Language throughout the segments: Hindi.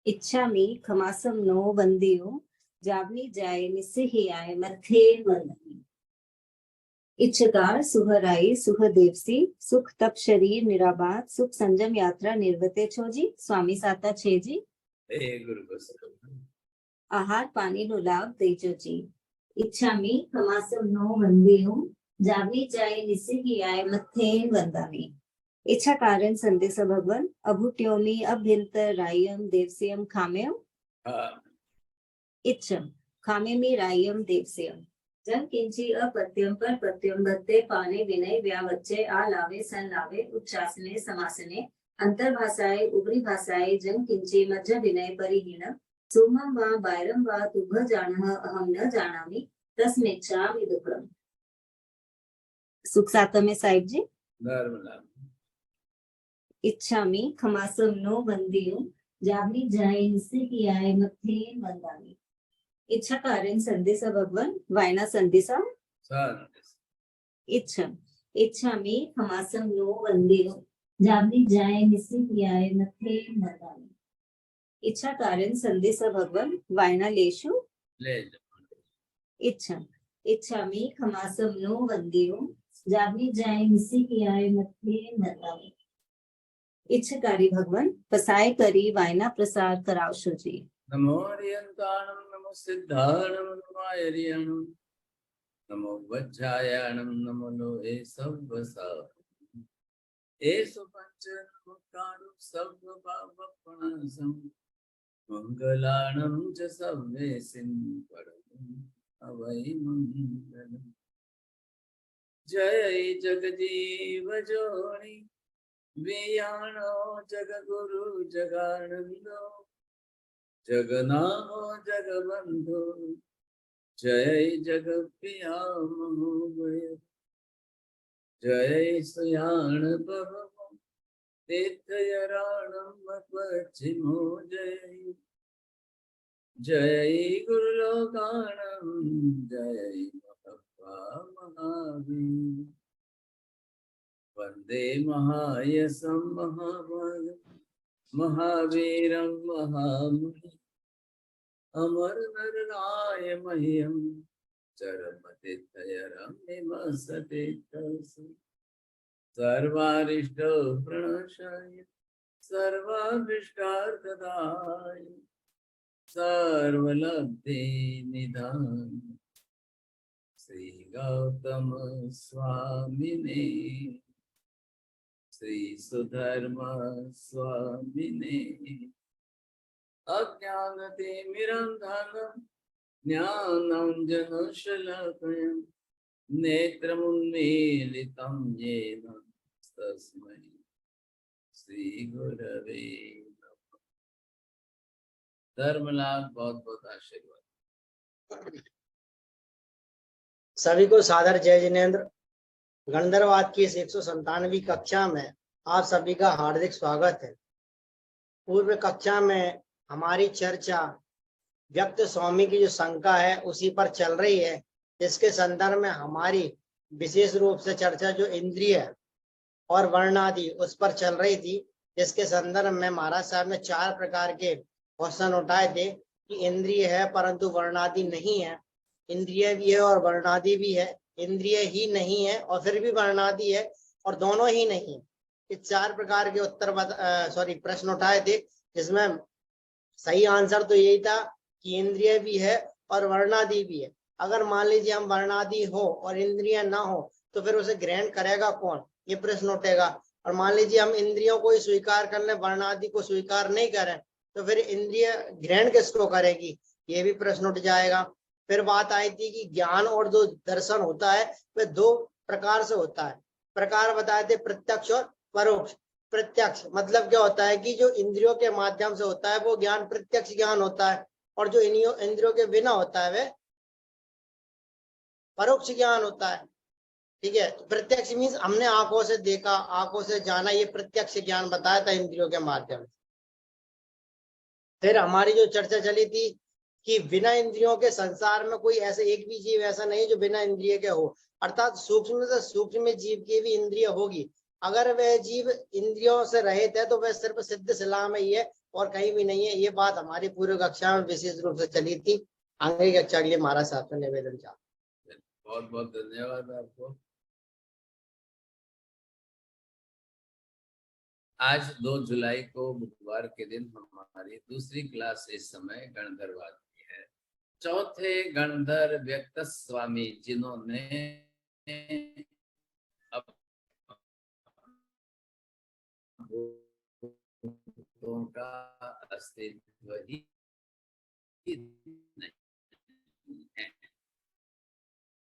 इच्छामि खमासम नो वंदियो जावनी जाए निस्सिहियाय मथे वंदनी। इच्छकार सुहराई सुहदेवसी सुख तप शरीर निराबाद सुख संजम यात्रा निर्वते छोजी स्वामी साता छेजी। आहार पानी नो लाभ देजो जी। इच्छामि खमासम नो वंदियो जावनी जाए निस्सिहियाय मथे वंदामी। इच्छा कारण संदेश भगवान अभुट्योमी अभ्यंतर रायम देवस्यम खाम्यम। इच्छम खामेमी रायम देवस्यम जन किंची अपत्यम पर पत्यम बत्ते पाने विनय व्यावच्चे आ लावे सन लावे उच्चासने समासने अंतर्भाषाए उग्री भाषाए जन किंची मज्ज विनय परिहीन सोमम वा बायरम वा तुभ जानः अहम न जानामि तस्मेच्छामि दुःखम। सुख सातमे साहिब जी। इच्छामि खमासम नो वंदियो जावनी जाए निस्सिहियाय मथे वंदामी। इच्छा कारण संदेश भगवान वायना संदेशा इच्छा। इच्छामि खमासम नो वंदियो जावनी जाए निस्सिहियाय मथे वंदामी। इच्छा कारण संदेश भगवान वायना लेशु इच्छा। इच्छामि खमासम नो वंदियो जावनी जाए निस्सिहियाय मथे वंदामी। इच्छकारी भगवान पसाय करी वायना प्रसार करावशो जी। नमो हरियंताणं नमो सिद्धाणं नमो आयर्यणं नमो वज्रायणं नमो लोहे सव्वसा एषु पंचमुखाणं सर्वपापप्रणाशं मंगलाणं च सव्वेसिं परमं अवै मंगलम्। जय जगजीव जोनि वियाणो जगगुरु जगानंदो जगन्नाथ जगबंधु जय जगप्रिया महोदय जय सुयाण बभो तीर्थयराणम पश्चिमो जय जय गुरुलोकाणम जय महत्वा महावीर वंदे महायसं महाभाग महावीरं महामुनि अमर नरनाय मह्यं चरमतिथयरं निमसते तस्य सर्वारिष्ट प्रणशाय सर्वाभीष्टार्थदाय सर्वलब्धि निधान श्री गौतम स्वामिने श्री सुधर्मा स्वामिने अज्ञानतिमिरन्धनं ज्ञानाञ्जनशलाकया नेत्रमुन्मीलितं येन तस्मै श्रीगुरवे नमः। धर्मलाल बहुत बहुत आशीर्वाद। सभी को सादर जय जिनेन्द्र। गणधर्वाद की इस 197वीं कक्षा में आप सभी का हार्दिक स्वागत है। पूर्व कक्षा में हमारी चर्चा व्यक्त स्वामी की जो शंका है उसी पर चल रही है, जिसके संदर्भ में हमारी विशेष रूप से चर्चा जो इंद्रिय और वर्णादि उस पर चल रही थी, जिसके संदर्भ में महाराज साहब ने 4 प्रकार के क्वेश्चन उठाए थे कि इंद्रिय है परंतु वर्णादि नहीं है, इंद्रिय भी है और वर्णादि भी है, इंद्रिय ही नहीं है और फिर भी वर्णादि है और दोनों ही नहीं है। इस 4 प्रकार के प्रश्न उठाए थे, जिसमें सही आंसर तो यही था कि इंद्रिय भी है और वर्णादि भी है। अगर मान लीजिए हम वर्णादि हो और इंद्रिय ना हो तो फिर उसे ग्रहण करेगा कौन, ये प्रश्न उठेगा। और मान लीजिए हम इंद्रियों को ही स्वीकार कर ले, वर्णादि को स्वीकार नहीं करें तो फिर इंद्रिय ग्रहण किसको करेगी, ये भी प्रश्न उठ जाएगा। फिर बात आई थी कि ज्ञान और जो दर्शन होता है वह 2 प्रकार से होता है। प्रकार बताए थे प्रत्यक्ष और परोक्ष। प्रत्यक्ष मतलब क्या होता है कि जो इंद्रियों के माध्यम से होता है वो ज्ञान प्रत्यक्ष ज्ञान होता है, और जो इंद्रियों के बिना होता है वह परोक्ष ज्ञान होता है। ठीक है, प्रत्यक्ष मीन्स हमने आंखों से देखा, आंखों से जाना, ये प्रत्यक्ष ज्ञान बताया था इंद्रियों के माध्यम से। फिर हमारी जो चर्चा चली थी कि बिना इंद्रियों के संसार में कोई ऐसे एक भी जीव ऐसा नहीं जो बिना इंद्रिय के हो, अर्थात सूक्ष्म से सूक्ष्म जीव की भी इंद्रिय होगी, अगर वह जीव इंद्रियों से रहित है तो वह सिर्फ सिद्ध शिला में ही है और कहीं भी नहीं है। ये बात हमारी पूर्व कक्षा में विशेष रूप से चली थी। आगे की कक्षा के लिए महाराज साहब से निवेदन चाहते हैं। बहुत बहुत धन्यवाद आपको। आज 2 जुलाई को बुधवार के दिन हमारी दूसरी क्लास इस समय गणधरवाद की है। चौथे गणधर व्यक्त स्वामी जिन्होंने भूतों का अस्तित्व ही नहीं है।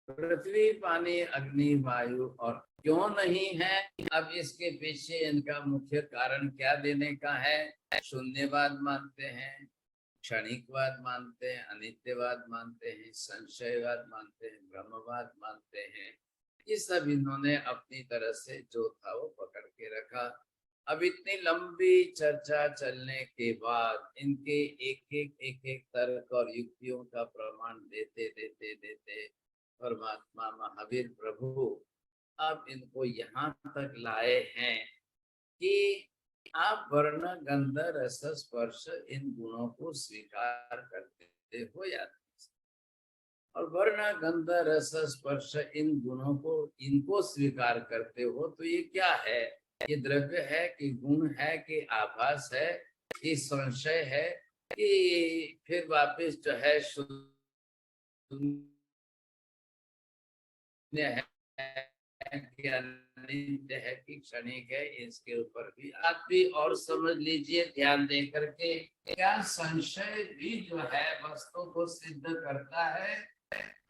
पृथ्वी, पानी, अग्नि, वायु और क्यों नहीं है, अब इसके पीछे इनका मुख्य कारण क्या देने का है। शून्यवाद मानते हैं, क्षणिकवाद मानते हैं, अनित्यवाद मानते हैं, संशयवाद मानते हैं, ब्रह्मवाद मानते हैं। ये सब इन्होंने अपनी तरह से जो था वो पकड़ के रखा। अब इतनी लंबी चर्चा चलने के बाद इनके एक एक तर्क और युक्तियों का प्रमाण देते देते देते परमात्मा महावीर प्रभु अब इनको यहाँ तक लाए हैं कि आप वर्ण गंध रस स्पर्श इन गुणों को स्वीकार करते हो या नहीं। और वर्ण गंध रस स्पर्श इन गुणों को इनको स्वीकार करते हो तो ये क्या है, ये द्रव्य है कि गुण है कि आभास है कि संशय है कि फिर वापस जो है है कि अनित्य है कि क्षणिक है। इसके ऊपर भी आप भी और समझ लीजिए ध्यान दे करके। क्या संशय भी जो है वस्तु को सिद्ध करता है।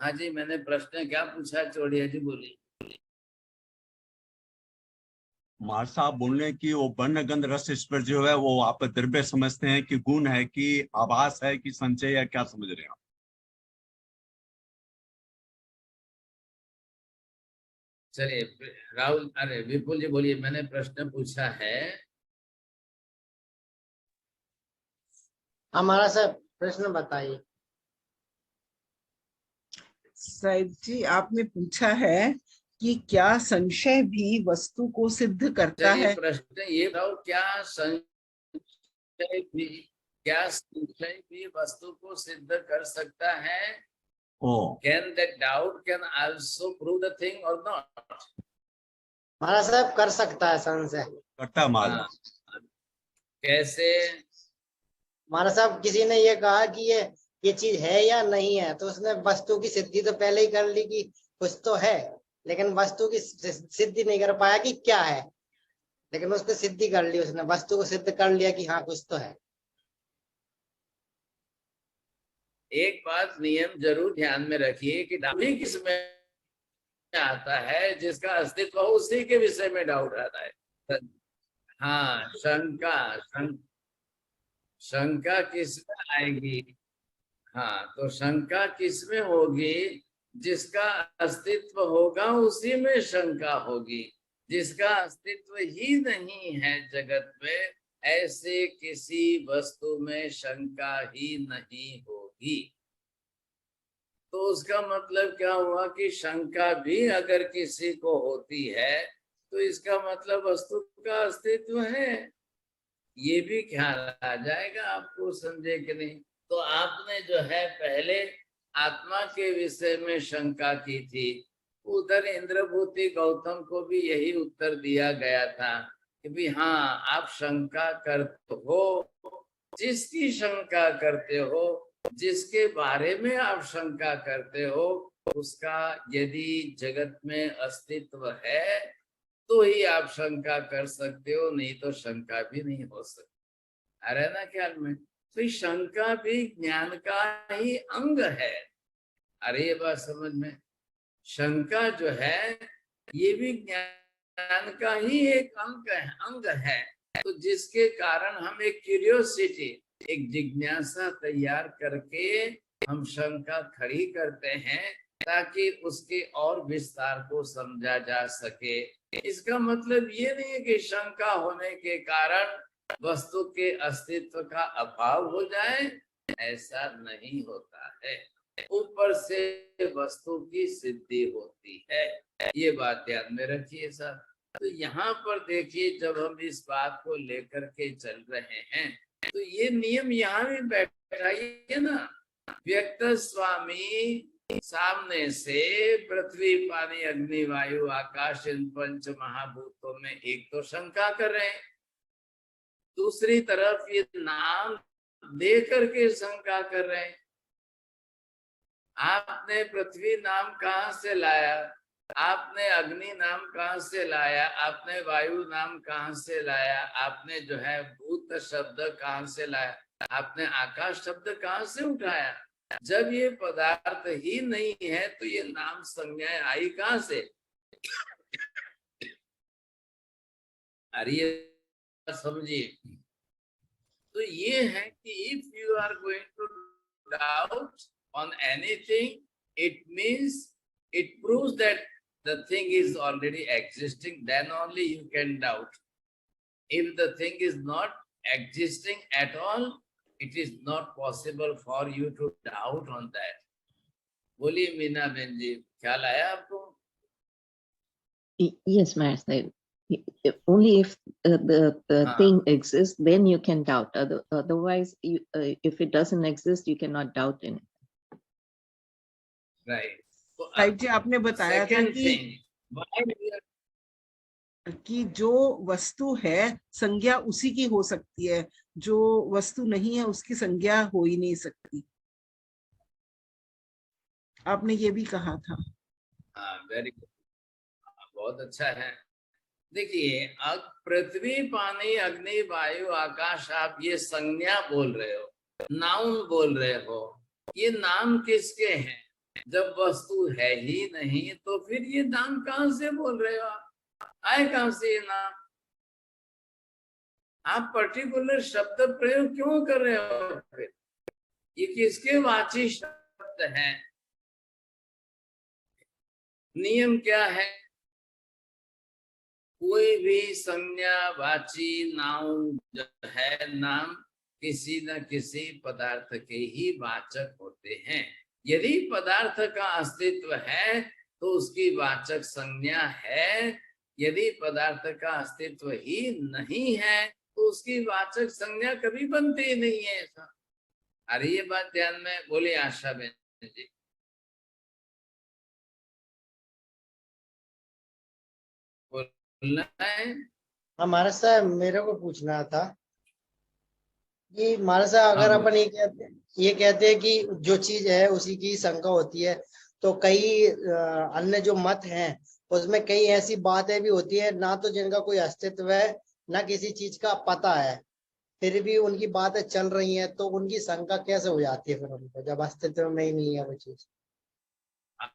हाँ जी, मैंने प्रश्न क्या पूछा, चौड़िया जी बोली। महाराज साहब बोल रहे हैं कि वो वर्ण गंध रस स्पर्श जो है वो आप द्रव्य समझते हैं कि गुण है कि आभास है कि संचय है, क्या समझ रहे हैं आप? चलिए राहुल, अरे विपुल जी बोलिए, मैंने प्रश्न पूछा है। हमारा सर प्रश्न बताइए। साहिब जी, आपने पूछा है कि क्या संशय भी वस्तु को सिद्ध करता है। प्रश्न ये बताओ, क्या संशय भी वस्तु को सिद्ध कर सकता है। Can that doubt can also prove the thing or not? महाराज साहब कर सकता है संशय। करता है महाराज। कैसे? महाराज साहब किसी ने ये कहा कि ये चीज है या नहीं है, तो उसने वस्तु की सिद्धि तो पहले ही कर ली कि कुछ तो है, लेकिन वस्तु की सिद्धि नहीं कर पाया कि क्या है। लेकिन उसको सिद्धि कर ली, उसने वस्तु को सिद्ध कर लिया कि हाँ कुछ तो है। एक बात नियम जरूर ध्यान में रखिए कि डाउट ही किसमें आता है, जिसका अस्तित्व हो उसी के विषय में डाउट आता है। हाँ, शंका किसमें आएगी। हाँ, तो शंका किसमें होगी, जिसका अस्तित्व होगा उसी में शंका होगी। जिसका अस्तित्व ही नहीं है जगत में, ऐसे किसी वस्तु में शंका ही नहीं होगी। तो उसका मतलब क्या हुआ कि शंका भी अगर किसी को होती है तो इसका मतलब वस्तु का अस्तित्व है। ये भी ख्याल आ जाएगा आपको, समझे कि नहीं। तो आपने जो है पहले आत्मा के विषय में शंका की थी, उधर इंद्रभूति गौतम को भी यही उत्तर दिया गया था कि भी हाँ आप शंका करते हो, जिसकी शंका करते हो, जिसके बारे में आप शंका करते हो, उसका यदि जगत में अस्तित्व है तो ही आप शंका कर सकते हो, नहीं तो शंका भी नहीं हो सकती। अरे ना ख्याल में, तो शंका भी ज्ञान का ही अंग है। अरे ये बात समझ में, शंका जो है ये भी ज्ञान का ही एक अंग है। तो जिसके कारण हम एक क्यूरियोसिटी, एक जिज्ञासा तैयार करके हम शंका खड़ी करते हैं ताकि उसके और विस्तार को समझा जा सके। इसका मतलब ये नहीं है कि शंका होने के कारण वस्तु के अस्तित्व का अभाव हो जाए, ऐसा नहीं होता है। ऊपर से वस्तु की सिद्धि होती है, ये बात ध्यान में रखिए साहब। तो यहाँ पर देखिए, जब हम इस बात को लेकर के चल रहे हैं तो ये नियम यहाँ भी बैठाइए ना। व्यक्त स्वामी सामने से पृथ्वी पानी अग्नि वायु आकाश इन पंच महाभूतों में एक तो शंका कर रहे हैं, दूसरी तरफ ये नाम दे करके शंका कर रहे हैं। आपने पृथ्वी नाम कहाँ से लाया, आपने अग्नि नाम कहाँ से लाया, आपने वायु नाम कहाँ से लाया, आपने जो है भूत शब्द कहाँ से लाया, आपने आकाश शब्द कहाँ से उठाया? जब ये पदार्थ ही नहीं है तो ये नाम संज्ञा आई कहाँ से? अरे ये समझिए। तो ये है कि if you are going to doubt on anything, it means it proves that the thing is already existing, then only you can doubt. If the thing is not existing at all, it is not possible for you to doubt on that. बोलिए मीना बहन जी, ख्याल आया आपको? Yes, Maharaj Sahib. Only if the thing exists, then you can doubt. Otherwise, if it doesn't exist, you cannot doubt in it. Right. Sahib जी, आपने बताया था Second कि thing, why we are कि जो वस्तु है संज्ञा उसी की हो सकती है, जो वस्तु नहीं है उसकी संज्ञा हो ही नहीं सकती। आपने ये भी कहा था। हाँ, वेरी गुड, बहुत अच्छा है। देखिए, अब पृथ्वी पानी अग्नि वायु आकाश, आप ये संज्ञा बोल रहे हो, नाउन बोल रहे हो, ये नाम किसके हैं? जब वस्तु है ही नहीं तो फिर ये नाम कहाँ से बोल रहे हो आप? आए कहाँ से ये नाम? आप पर्टिकुलर शब्द प्रयोग क्यों कर रहे हो? फिर ये किसके वाची शब्द हैं? नियम क्या है? कोई भी संज्ञा वाची नाउन जो है, नाम किसी न किसी पदार्थ के ही वाचक होते हैं। यदि पदार्थ का अस्तित्व है तो उसकी वाचक संज्ञा है, यदि पदार्थ का अस्तित्व ही नहीं है तो उसकी वाचक संज्ञा कभी बनती ही नहीं है। ऐसा, अरे ये बात ध्यान में, बोले आशा बहन जी। बोलना है? हमारे साहब मेरे को पूछना था कि महाराज साहब, अगर अपन ये कहते हैं कि जो चीज है उसी की शंका होती है, तो कई अन्य जो मत हैं उसमें कई ऐसी बातें भी होती है ना तो जिनका कोई अस्तित्व है ना किसी चीज का पता है, फिर भी उनकी बातें चल रही हैं, तो उनकी शंका कैसे हो जाती है फिर उनको, जब अस्तित्व में ही नहीं है वो चीज?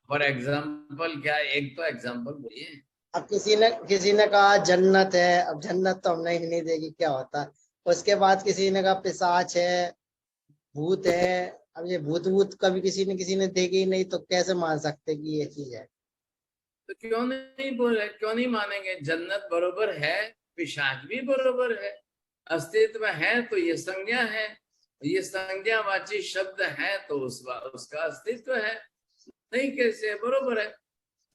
फॉर एग्जाम्पल क्या? एक तो एग्जाम्पल बोलिए। अब किसी ने कहा जन्नत है, अब जन्नत तो हमने ही नहीं देखी क्या होता है। उसके बाद किसी ने कहा पिशाच है, भूत है। अब ये भूत कभी किसी ने देखी ही नहीं, तो कैसे मान सकते कि ये चीज है? तो क्यों नहीं बोले, क्यों नहीं मानेंगे? जन्नत बरोबर है, पिशाच भी बरोबर है, अस्तित्व है तो ये संज्ञा है, ये संज्ञावाची शब्द है तो उसका अस्तित्व है। नहीं कैसे? बरोबर है।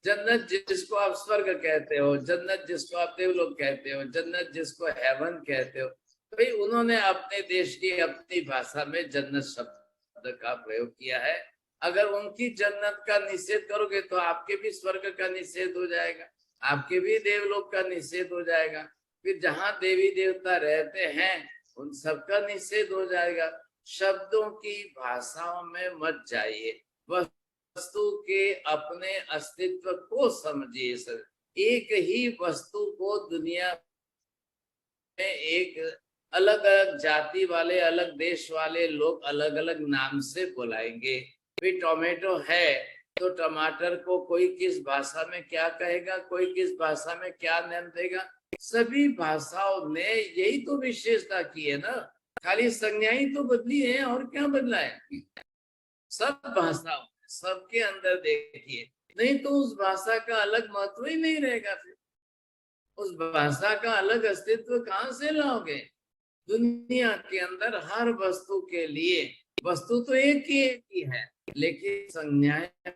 जन्नत जिसको आप स्वर्ग कहते हो, जन्नत जिसको आप देवलोक कहते हो, जन्नत जिसको हेवन कहते हो, भाई उन्होंने अपने देश की अपनी भाषा में जन्नत शब्द का प्रयोग किया है। अगर उनकी जन्नत का निषेध करोगे तो आपके भी स्वर्ग का निषेध हो जाएगा, आपके भी देवलोक का निषेध हो जाएगा, फिर जहाँ देवी देवता रहते हैं उन सबका निषेध हो जाएगा। शब्दों की भाषाओं में मत जाइए, वस्तु के अपने अस्तित्व को समझिए। सर, एक ही वस्तु को दुनिया में एक अलग अलग जाति वाले, अलग देश वाले लोग अलग अलग नाम से बुलाएंगे। भी टोमेटो है तो टमाटर को कोई किस भाषा में क्या कहेगा, कोई किस भाषा में क्या नाम देगा। सभी भाषाओं ने यही तो विशेषता की है ना, खाली संज्ञा ही तो बदली है, और क्या बदला है? सब भाषाओं सबके अंदर देखिए, नहीं तो उस भाषा का अलग महत्व ही नहीं रहेगा। फिर उस भाषा का अलग अस्तित्व कहाँ से लाओगे? दुनिया के अंदर हर वस्तु के लिए, वस्तु तो एक ही है, लेकिन संज्ञाएं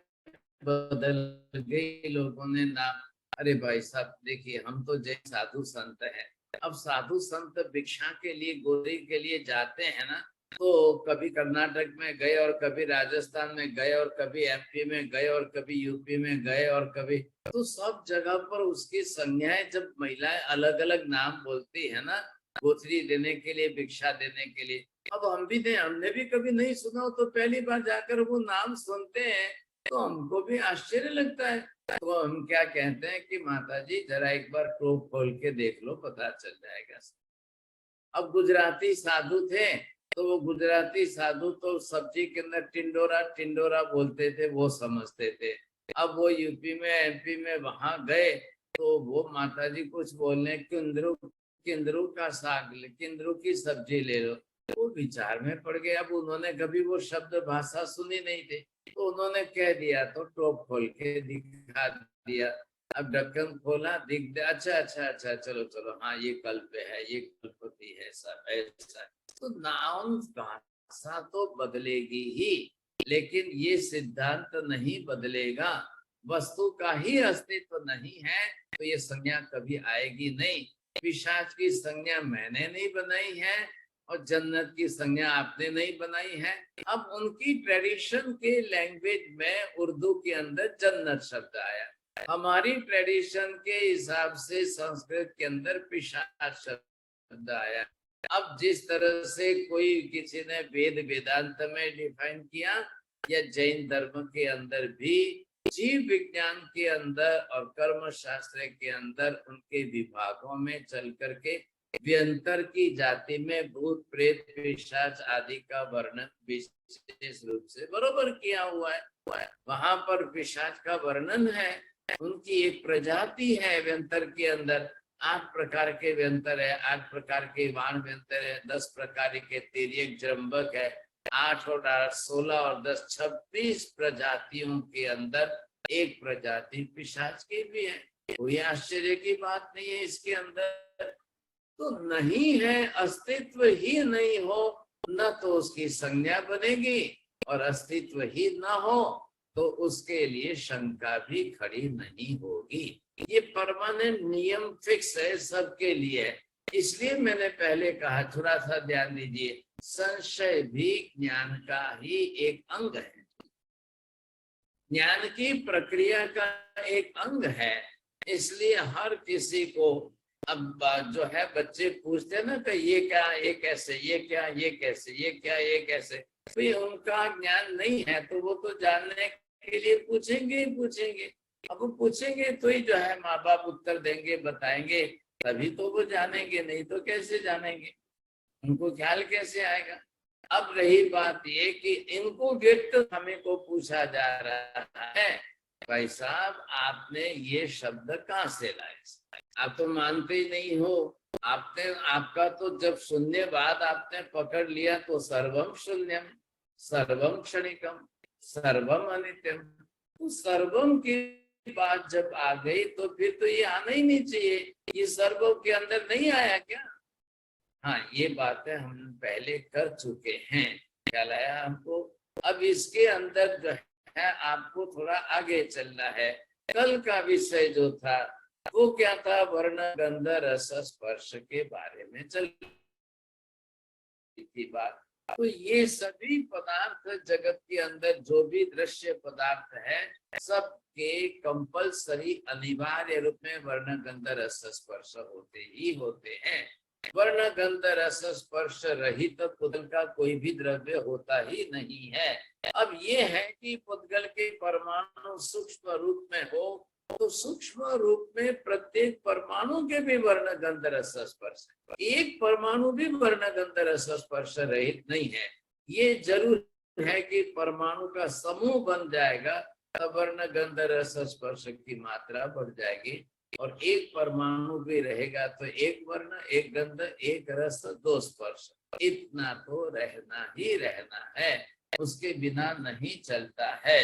बदल गई, लोगों ने नाम अरे भाई साहब देखिए, हम तो जय साधु संत हैं। अब साधु संत भिक्षा के लिए, गोरी के लिए जाते हैं ना, तो कभी कर्नाटक में गए और कभी राजस्थान में गए और कभी एमपी में गए और कभी यूपी में गए और कभी, तो सब जगह पर उसकी संज्ञाएं, जब महिलाएं अलग अलग नाम बोलती है ना, गोथरी देने के लिए, भिक्षा देने के लिए, अब हमने भी कभी नहीं सुना हो, तो पहली बार जाकर वो नाम सुनते हैं तो हमको भी आश्चर्य लगता है। तो हम क्या कहते हैं कि माता जी जरा एक बार टोप खोल के देख लो, पता चल जाएगा। अब गुजराती साधु थे, तो वो गुजराती साधु तो सब्जी के अंदर टिंडोरा टिंडोरा बोलते थे, वो समझते थे। अब वो यूपी में, एमपी में वहां गए, तो वो माता जी कुछ बोलने, किंदरू किंदरू का साग, किंदरू की सब्जी ले लो, वो विचार में पड़ गए। अब उन्होंने कभी वो शब्द भाषा सुनी नहीं थी, तो उन्होंने कह दिया, तो टोप खोल के दिखा दिया। अब ढक्कन खोला, दिख दिया, अच्छा अच्छा अच्छा, चलो चलो, हाँ ये कल्प है, ये कल्पति है, सब ऐसा। तो नाम भाषा तो बदलेगी ही, लेकिन ये सिद्धांत नहीं बदलेगा। वस्तु का ही अस्तित्व नहीं है तो ये संज्ञा कभी आएगी नहीं। पिशाच की संज्ञा मैंने नहीं बनाई है और जन्नत की संज्ञा आपने नहीं बनाई है। अब उनकी ट्रेडिशन के लैंग्वेज में उर्दू के अंदर जन्नत शब्द आया, हमारी ट्रेडिशन के हिसाब से संस्कृत के अंदर पिशाच शब्द आया। अब जिस तरह से कोई किसी ने वेद वेदांत में डिफाइन किया, या जैन धर्म के अंदर भी जीव विज्ञान के अंदर और कर्म शास्त्र के अंदर उनके विभागों में चल करके व्यंतर की जाति में भूत प्रेत पिशाच आदि का वर्णन विशेष रूप से बरोबर किया हुआ है। वहां पर पिशाच का वर्णन है, उनकी एक प्रजाति है व्यंतर के अंदर। 8 प्रकार के व्यंतर है, 8 प्रकार के वाण व्यंतर है, 10 प्रकार के तिर्यक जृंभक है, 8 और 8 16 और 10 26 प्रजातियों के अंदर एक प्रजाति पिशाच की भी है। कोई आश्चर्य की बात नहीं है इसके अंदर। तो नहीं है, अस्तित्व ही नहीं हो, न तो उसकी संज्ञा बनेगी, और अस्तित्व ही न हो तो उसके लिए शंका भी खड़ी नहीं होगी। ये परमानेंट नियम फिक्स है सबके लिए। इसलिए मैंने पहले कहा, थोड़ा सा ध्यान दीजिए, संशय भी ज्ञान का ही एक अंग है, ज्ञान की प्रक्रिया का एक अंग है। इसलिए हर किसी को, अब जो है बच्चे पूछते हैं ना कि ये क्या, ये कैसे, ये क्या, ये कैसे, ये क्या, ये कैसे, तो उनका ज्ञान नहीं है तो वो तो जानने के लिए पूछेंगे ही पूछेंगे। अब वो पूछेंगे तो ही जो है माँ बाप उत्तर देंगे, बताएंगे, तभी तो वो जानेंगे, नहीं तो कैसे जानेंगे, उनको ख्याल कैसे आएगा। अब रही बात ये कि इनको व्यक्त हमें को पूछा जा रहा है, भाई साहब आपने ये शब्द कहाँ से लाए, आप तो मानते ही नहीं हो। आपका तो जब शून्यवाद आपने पकड़ लिया तो सर्वम शून्यम, सर्वम क्षणिकम, सर्वम अनित्यम, तो सर्वम की बात जब आ गई तो फिर तो ये आना ही नहीं चाहिए। ये सर्वम के अंदर नहीं आया क्या? हाँ, ये बातें हम पहले कर चुके हैं, ख्याल आया हमको। अब इसके अंदर जो है आपको थोड़ा आगे चलना है। कल का विषय जो था वो क्या था, वर्ण गंध रस स्पर्श के बारे में चल की बात। तो ये सभी पदार्थ जगत के अंदर जो भी दृश्य पदार्थ है, सबके कंपलसरी अनिवार्य रूप में वर्ण गंध रस स्पर्श होते ही होते हैं। वर्ण गंध रस स्पर्श रहित पुद्गल का कोई भी द्रव्य होता ही नहीं है। अब ये है कि पुद्गल के परमाणु सूक्ष्म रूप में हो तो सूक्ष्म रूप में प्रत्येक परमाणु के भी वर्ण गंध रस स्पर्श, एक परमाणु भी वर्ण गंध रस स्पर्श रहित नहीं है। ये जरूर है कि परमाणु का समूह बन जाएगा तब वर्ण गंध रस स्पर्श की मात्रा बढ़ जाएगी, और एक परमाणु भी रहेगा तो एक वर्ण, एक गंध, एक रस, 2 स्पर्श, इतना तो रहना ही रहना है, उसके बिना नहीं चलता है।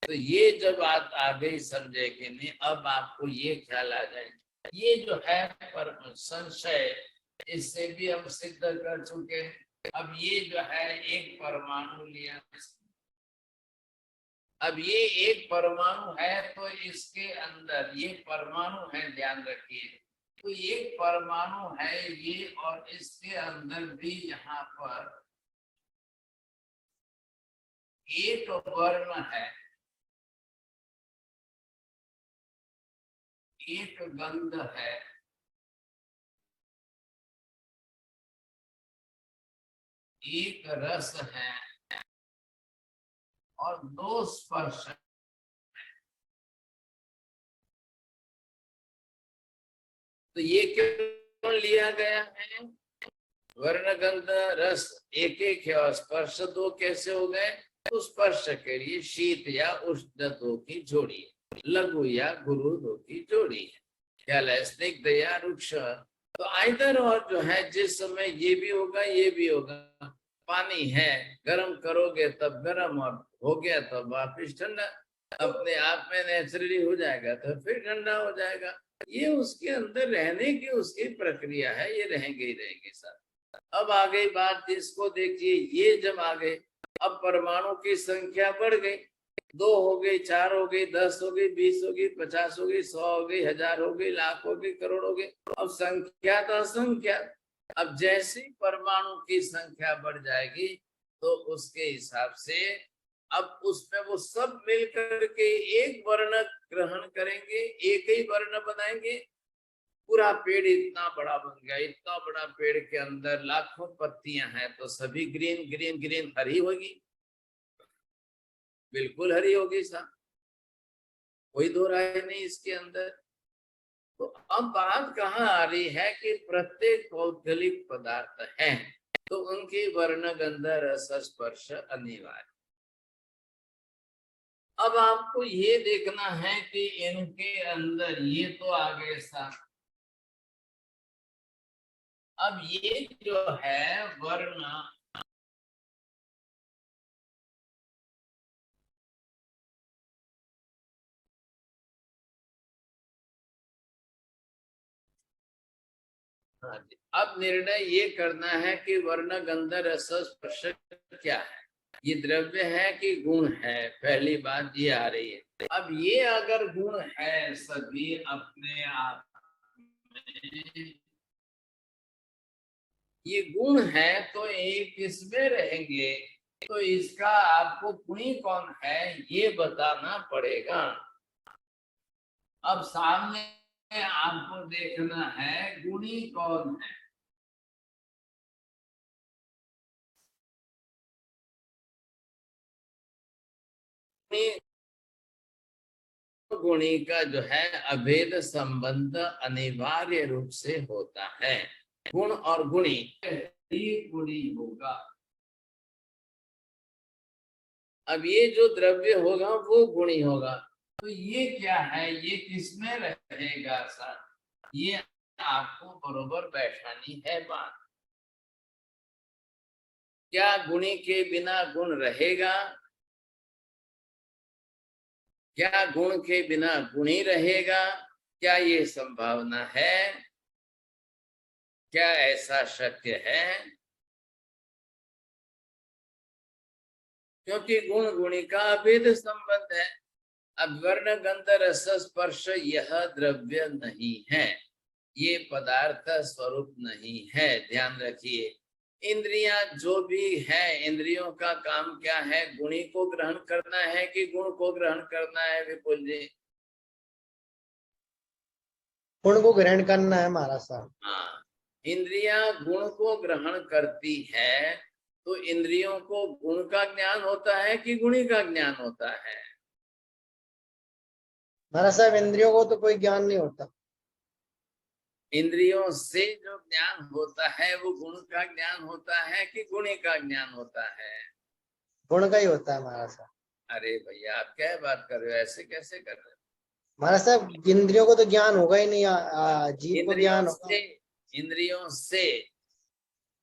तो ये जब बात आ गई समझे कि नहीं, अब आपको ये ख्याल आ जाए, ये जो है पर संशय, इससे भी हम सिद्ध कर चुके हैं। अब ये जो है एक परमाणु लिया, अब ये एक परमाणु है तो इसके अंदर ये परमाणु है, ध्यान रखिए। तो एक परमाणु है ये, और इसके अंदर भी यहाँ पर एक वर्ण है, एक गंध है, एक रस है और 2 स्पर्श। तो ये क्यों लिया गया है? वर्ण गंध रस एक एक है और स्पर्श 2 कैसे हो गए? तो स्पर्श के लिए शीत या उष्ण 2 की जोड़ी है, लघु या गुरु 2 की जोड़ी है, क्या स्निग्ध या रुक्ष। तो आइदर और जो है, जिस समय ये भी होगा ये भी होगा। पानी है, गर्म करोगे तब गर्म, और हो गया तो वापिस ठंडा, अपने आप में नेचुरली हो जाएगा तो फिर ठंडा हो जाएगा। ये उसके अंदर रहने की उसकी प्रक्रिया है, ये रहेंगे ही रहेंगे सर। अब आ गई बात, इसको देखिए, ये जब आ गए, अब परमाणु की संख्या बढ़ गई, 2 हो गई, 4 हो गई, 10 हो गई, 20 हो गई, 50 हो गई, 100 हो गई, 1000 हो गई, लाख हो गई, करोड़ हो गई। अब संख्या तो असंख्या। अब जैसे परमाणु की संख्या बढ़ जाएगी तो उसके हिसाब से अब उसमें वो सब मिलकर के एक वर्ण ग्रहण करेंगे, एक ही वर्ण बनाएंगे। पूरा पेड़ इतना बड़ा बन गया, इतना बड़ा पेड़ के अंदर लाखों पत्तियां हैं, तो सभी ग्रीन ग्रीन ग्रीन हरी होगी, बिल्कुल हरी होगी साहब, कोई दो राय नहीं इसके अंदर। तो अब बात कहाँ आ रही है कि प्रत्येक भौगोलिक पदार्थ है तो उनकी वर्ण गंध रस स्पर्श अनिवार्य। अब आपको ये देखना है कि इनके अंदर ये तो आ गए साथ, अब ये जो है वर्ण, अब निर्णय ये करना है कि वर्ण गंध रस स्पर्श क्या है, ये द्रव्य है कि गुण है। पहली बात ये आ रही है। अब ये अगर गुण है सभी अपने आप में, ये गुण है तो एक इसमें रहेंगे, तो इसका आपको गुणी कौन है ये बताना पड़ेगा। अब सामने आपको देखना है गुणी कौन है। गुणी का जो है अभेद संबंध अनिवार्य रूप से होता है। गुण और गुणी गुणी होगा। अब ये जो द्रव्य होगा वो गुणी होगा। तो ये क्या है, ये किसमें रहेगा सर, ये आपको बरोबर बैठानी है बात। क्या गुणी के बिना गुण रहेगा? क्या गुण के बिना गुणी रहेगा? क्या ये संभावना है? क्या ऐसा शक्य है? क्योंकि गुण गुणी का अभेद संबंध है। अब वर्ण गंध रस स्पर्श यह द्रव्य नहीं है, ये पदार्थ स्वरूप नहीं है, ध्यान रखिए। इंद्रियां जो भी है, इंद्रियों का काम क्या है, गुणी को ग्रहण करना है कि गुण को ग्रहण करना है विपुल जी? गुण को ग्रहण करना है महाराज साहब। हाँ, इंद्रियां गुण को ग्रहण करती है, तो इंद्रियों को गुण का ज्ञान होता है कि गुणी का ज्ञान होता है? महाराज साहब इंद्रियों को तो कोई ज्ञान नहीं होता। इंद्रियों से जो ज्ञान होता है वो गुण का ज्ञान होता है कि गुणी का ज्ञान होता है? गुण का ही होता है महाराज साहब। अरे भैया आप क्या बात कर रहे हो, ऐसे कैसे कर रहे हो? महाराज साहब इंद्रियों को तो ज्ञान होगा ही नहीं, जीव को ज्ञान होगा। इंद्रियों से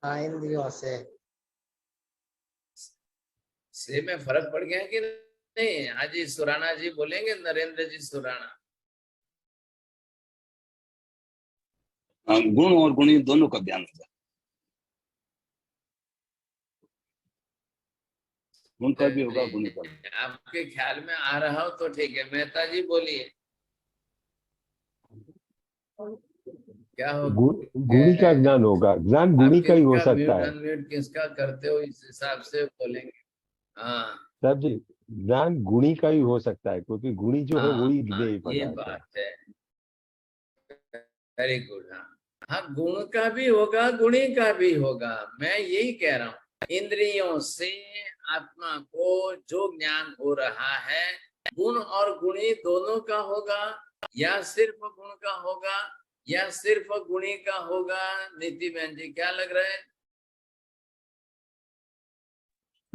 हाँ इंद्रियों से में फर्क पड़ गया कि नहीं? हाजी सुराना जी बोलेंगे, नरेंद्र जी सुराना। गुण और गुणी दोनों का ज्ञान होता है। गुण का भी होगा, गुणी का भी। आपके ख्याल में आ रहा हो तो ठीक है। मेहता जी बोलिए, क्या हो? गुणी का ज्ञान होगा, ज्ञान गुणी का ही हो किसका सकता म्यूट है। अनम्यूट किसका करते हो, इस हिसाब से बोलेंगे। हाँ साहब जी, ज्ञान गुणी का ही हो सकता है, क्योंकि गुणी जो है हाँ वही हाँ, देह ये पदार्थ है। बात है। Very good. हाँ हाँ, गुण का भी होगा, गुणी का भी होगा। मैं यही कह रहा हूँ, इंद्रियों से आत्मा को जो ज्ञान हो रहा है, गुण और गुणी दोनों का होगा, या सिर्फ गुण का होगा, या सिर्फ गुणी का होगा। नीति बहन जी क्या लग रहा है?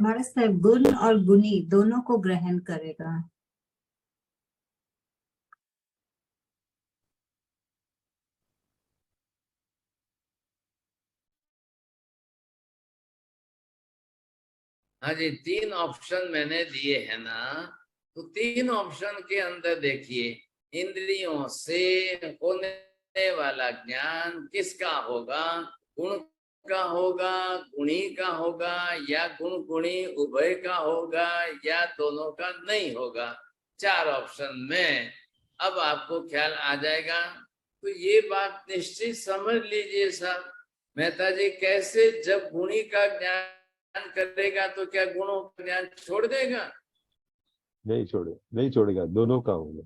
महाराज साहब गुण और गुणी दोनों को ग्रहण करेगा। हाँ जी, 3 ऑप्शन मैंने दिए हैं ना, तो 3 ऑप्शन के अंदर देखिए, इंद्रियों से होने वाला ज्ञान किसका होगा? गुण का होगा, गुणी का होगा, या गुण गुणी उभय का होगा, या दोनों का नहीं होगा। 4 ऑप्शन में अब आपको ख्याल आ जाएगा। तो ये बात निश्चित समझ लीजिए साहब। मेहता जी, कैसे जब गुणी का ज्ञान करेगा तो क्या गुणों का ज्ञान छोड़ देगा? नहीं छोड़ेगा, दोनों का होगा।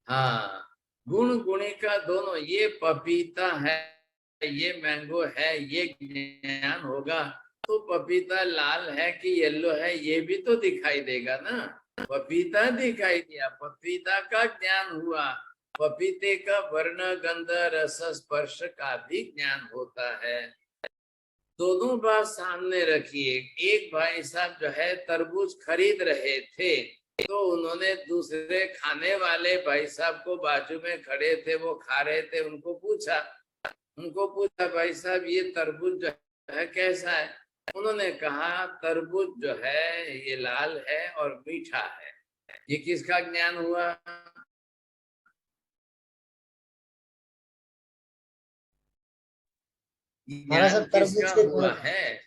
हाँ, गुण गुणी का दोनों। ये पपीता है, ये मैंगो है, ये ज्ञान होगा तो पपीता लाल है कि येलो है ये भी तो दिखाई देगा ना। पपीता दिखाई दिया, पपीता का ज्ञान हुआ। पपीते का वर्ण गंध रस स्पर्श का भी ज्ञान होता है। दोनों बात सामने रखिए। एक भाई साहब जो है तरबूज खरीद रहे थे, तो उन्होंने दूसरे खाने वाले भाई साहब को, बाजू में खड़े थे, वो खा रहे थे, उनको पूछा भाई साहब ये तरबूज जो है कैसा है? उन्होंने कहा तरबूज जो है ये लाल है और मीठा है। ये किसका ज्ञान हुआ? हमारा ज्ञान सब तरबूज किसका के हुआ गुण है?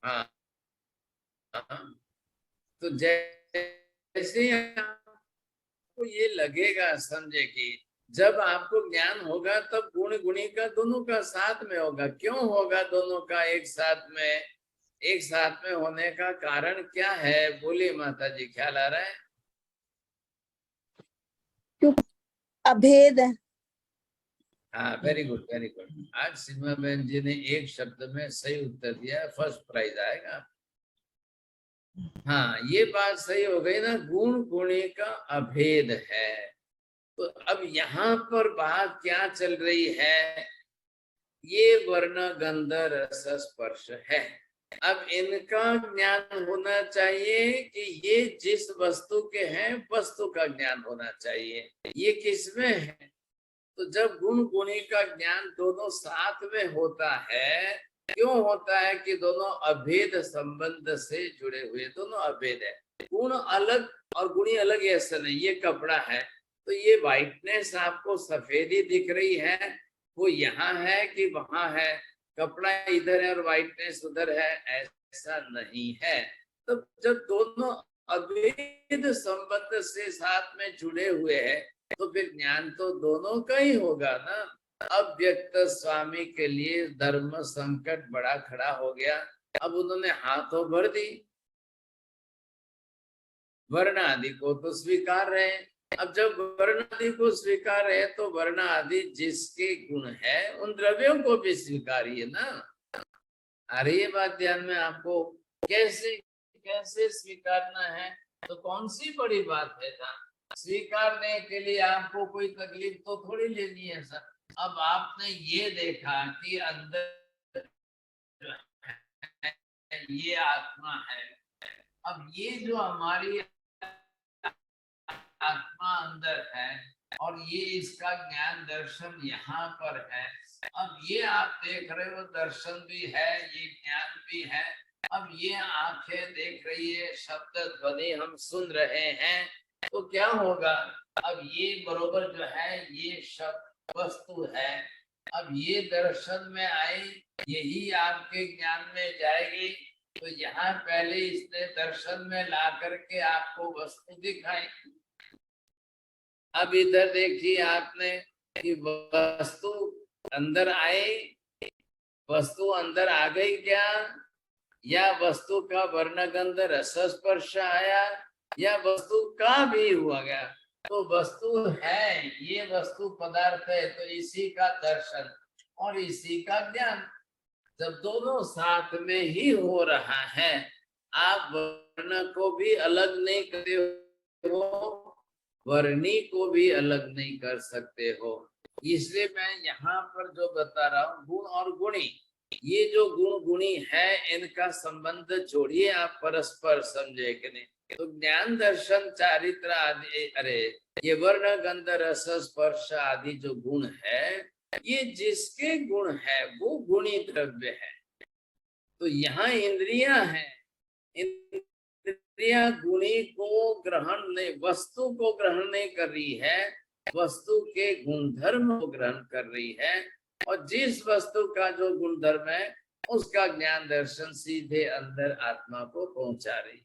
हाँ हाँ। तो जैसे ही आपको ये लगेगा, समझे कि जब आपको ज्ञान होगा तब गुण गुणी का दोनों का साथ में होगा। क्यों होगा दोनों का एक साथ में? एक साथ में होने का कारण क्या है? बोलिए माता जी, ख्याल आ रहा है? अभेद। हाँ, वेरी गुड वेरी गुड। आज सीमा बहन जी ने एक शब्द में सही उत्तर दिया, फर्स्ट प्राइज आएगा। हाँ, ये बात सही हो गई ना, गुण गुणी का अभेद है। तो अब यहाँ पर बात क्या चल रही है? ये वर्ण गंध रस स्पर्श है। अब इनका ज्ञान होना चाहिए कि ये जिस वस्तु के हैं वस्तु का ज्ञान होना चाहिए। ये किसमें है? तो जब गुण गुणी का ज्ञान दोनों साथ में होता है, क्यों होता है कि दोनों अभेद संबंध से जुड़े हुए, दोनों अभेद है। गुण अलग और गुणी अलग ऐसा नहीं। ये कपड़ा है तो ये व्हाइटनेस आपको सफेदी दिख रही है, वो यहाँ है कि वहां है। कपड़ा इधर है और व्हाइटनेस उधर है, ऐसा नहीं है। तो जब दोनों अभेद संबंध से साथ में जुड़े हुए हैं तो फिर ज्ञान तो दोनों का ही होगा ना। अव्यक्त स्वामी के लिए धर्म संकट बड़ा खड़ा हो गया। अब उन्होंने हाथों भर दी, वर्ण आदि को तो स्वीकार रहे। अब जब वर्ण आदि को स्वीकार है तो वर्ण आदि जिसके गुण है उन द्रव्यों को भी स्वीकारिए ना। आ रही है बात ध्यान में आपको? कैसे कैसे स्वीकारना है? तो कौन सी बड़ी बात है ना, स्वीकारने के लिए आपको कोई तकलीफ तो थोड़ी लेनी है सर। अब आपने ये देखा कि अंदर जो है ये आत्मा है। अब ये जो हमारी आत्मा अंदर है और ये इसका ज्ञान दर्शन यहाँ पर है। अब ये आप देख रहे हो, दर्शन भी है, ये ज्ञान भी है। अब ये आंखें देख रही है, शब्द ध्वनि हम सुन रहे हैं, तो क्या होगा? अब ये बरोबर जो है ये शब्द वस्तु है। अब ये दर्शन में आई, यही आपके ज्ञान में जाएगी। तो यहाँ पहले इसने दर्शन में ला करके आपको वस्तु दिखाई। अब इधर देखिए आपने कि वस्तु अंदर आई, वस्तु अंदर आ गई क्या, या वस्तु का वर्ण गंध रस स्पर्श आया, या वस्तु का भी हुआ गया। तो वस्तु है, ये वस्तु पदार्थ है, तो इसी का दर्शन और इसी का ज्ञान। जब दोनों साथ में ही हो रहा है, आप वर्ण को भी अलग नहीं करते हो, वर्णी को भी अलग नहीं कर सकते हो। इसलिए मैं यहाँ पर जो बता रहा हूँ, गुण और गुणी, ये जो गुण गुणी है, इनका संबंध जोड़िए आप परस्पर, समझे कि नहीं। तो ज्ञान दर्शन चारित्र आदि, अरे ये वर्ण गंध रस स्पर्श आदि जो गुण है, ये जिसके गुण है वो गुणी द्रव्य है। तो यहाँ इंद्रियां हैं, इंद्रियां गुणी को ग्रहण नहीं, वस्तु को ग्रहण नहीं कर रही है, वस्तु के गुणधर्म को ग्रहण कर रही है। और जिस वस्तु का जो गुणधर्म है, उसका ज्ञान दर्शन सीधे अंदर आत्मा को पहुंचा रही है।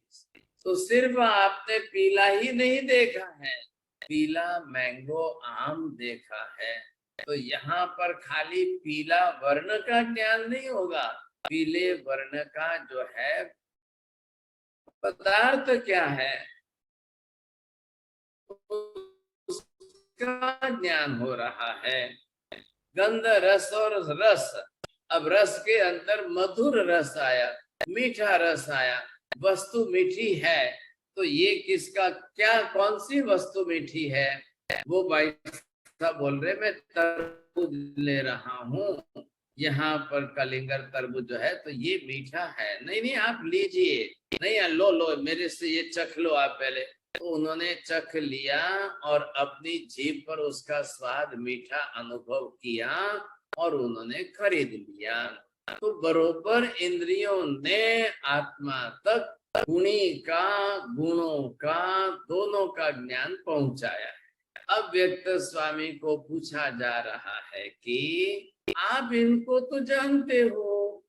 तो सिर्फ आपने पीला ही नहीं देखा है, पीला मैंगो आम देखा है। तो यहाँ पर खाली पीला वर्ण का ज्ञान नहीं होगा, पीले वर्ण का जो है पदार्थ क्या है उसका ज्ञान हो रहा है। गंध रस और रस, अब रस के अंदर मधुर रस आया, मीठा रस आया, वस्तु मीठी है। तो ये किसका क्या, कौन सी वस्तु मीठी है? वो भाई साहब बोल रहे मैं तरबूज ले रहा हूँ, यहाँ पर कलिंगर तरबूज जो है तो ये मीठा है। नहीं नहीं आप लीजिए, नहीं लो लो मेरे से ये चख लो आप पहले। तो उन्होंने चख लिया और अपनी जीभ पर उसका स्वाद मीठा अनुभव किया और उन्होंने खरीद लिया। तो बरोबर इंद्रियों ने आत्मा तक गुणी का, गुणों का, दोनों का ज्ञान पहुंचाया है। अब व्यक्त स्वामी को पूछा जा रहा है कि आप इनको तो जानते हो,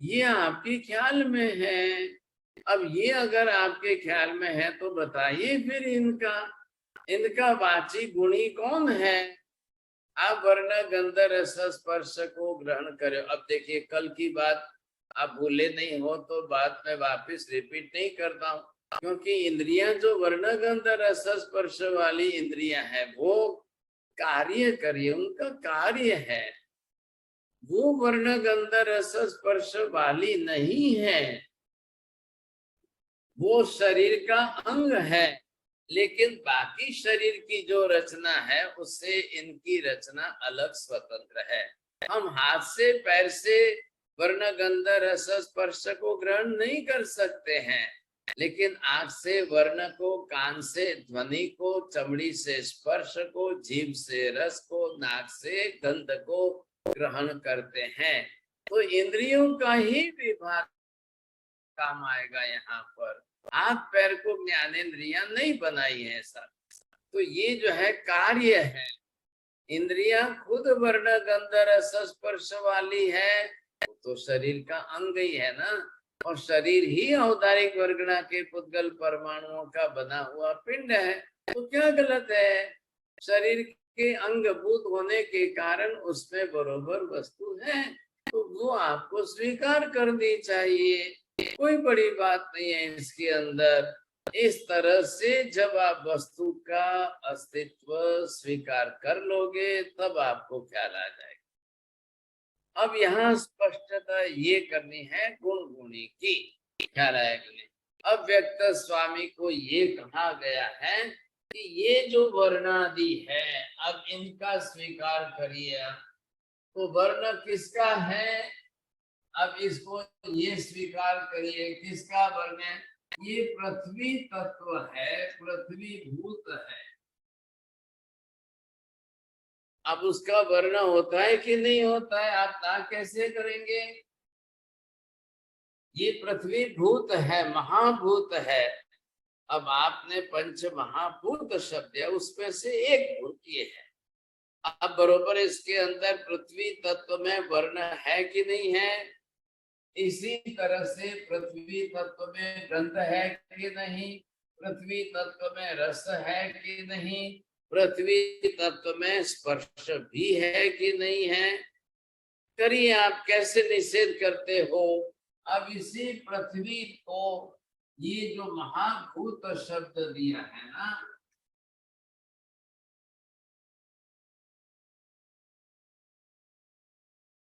ये आपके ख्याल में है। अब ये अगर आपके ख्याल में है तो बताइए फिर इनका वाची गुणी कौन है? आप वर्ण गंध रस स्पर्श को ग्रहण करें। अब देखिए कल की बात आप भूले नहीं हो तो बात में वापस रिपीट नहीं करता हूँ, क्योंकि इंद्रियां जो वर्ण गंध रस स्पर्श वाली इंद्रियां हैं वो कार्य करिए, उनका कार्य है, वो वर्ण गंध रस स्पर्श वाली नहीं है, वो शरीर का अंग है। लेकिन बाकी शरीर की जो रचना है उससे इनकी रचना अलग स्वतंत्र है। हम हाथ से पैर से वर्ण गंध रस स्पर्श को ग्रहण नहीं कर सकते हैं, लेकिन आंख से वर्ण को, कान से ध्वनि को, चमड़ी से स्पर्श को, जीभ से रस को, नाक से गंध को ग्रहण करते हैं। तो इंद्रियों का ही विभाग काम आएगा यहाँ पर। हाथ पैर को ज्ञानेंद्रियां नहीं बनाई है सर। तो ये जो है कार्य है, इंद्रियां खुद वर्ण गंध रस स्पर्श वाली है, तो शरीर का अंग ही है ना। और शरीर ही औदारिक वर्गणा के पुद्गल परमाणुओं का बना हुआ पिंड है। तो क्या गलत है? शरीर के अंगभूत होने के कारण उसमें बरोबर वस्तु है, तो वो आपको स्वीकार करनी चाहिए, कोई बड़ी बात नहीं है इसके अंदर। इस तरह से जब आप वस्तु का अस्तित्व स्वीकार कर लोगे तब आपको ख्याल आ जाएगा। अब यहाँ स्पष्टता ये करनी है गुण गुणी की, ख्याल आएगा नहीं। अब व्यक्त स्वामी को ये कहा गया है कि ये जो वर्णादि है अब इनका स्वीकार करिए। तो वर्ण किसका है? अब इसको ये स्वीकार करिए, किसका वर्ण है? ये पृथ्वी तत्व है, पृथ्वी भूत है। अब उसका वर्ण होता है कि नहीं होता है? आप ना कैसे करेंगे? ये पृथ्वी भूत है, महाभूत है। अब आपने पंच महाभूत शब्द है उसमें से एक भूत ये है। अब बरोबर इसके अंदर पृथ्वी तत्व में वर्ण है कि नहीं है? इसी तरह से पृथ्वी तत्व में गंध है कि नहीं, पृथ्वी तत्व में रस है कि नहीं, पृथ्वी तत्व में स्पर्श भी है कि नहीं है। करिए, आप कैसे निषेध करते हो? अब इसी पृथ्वी को ये जो महाभूत शब्द दिया है ना,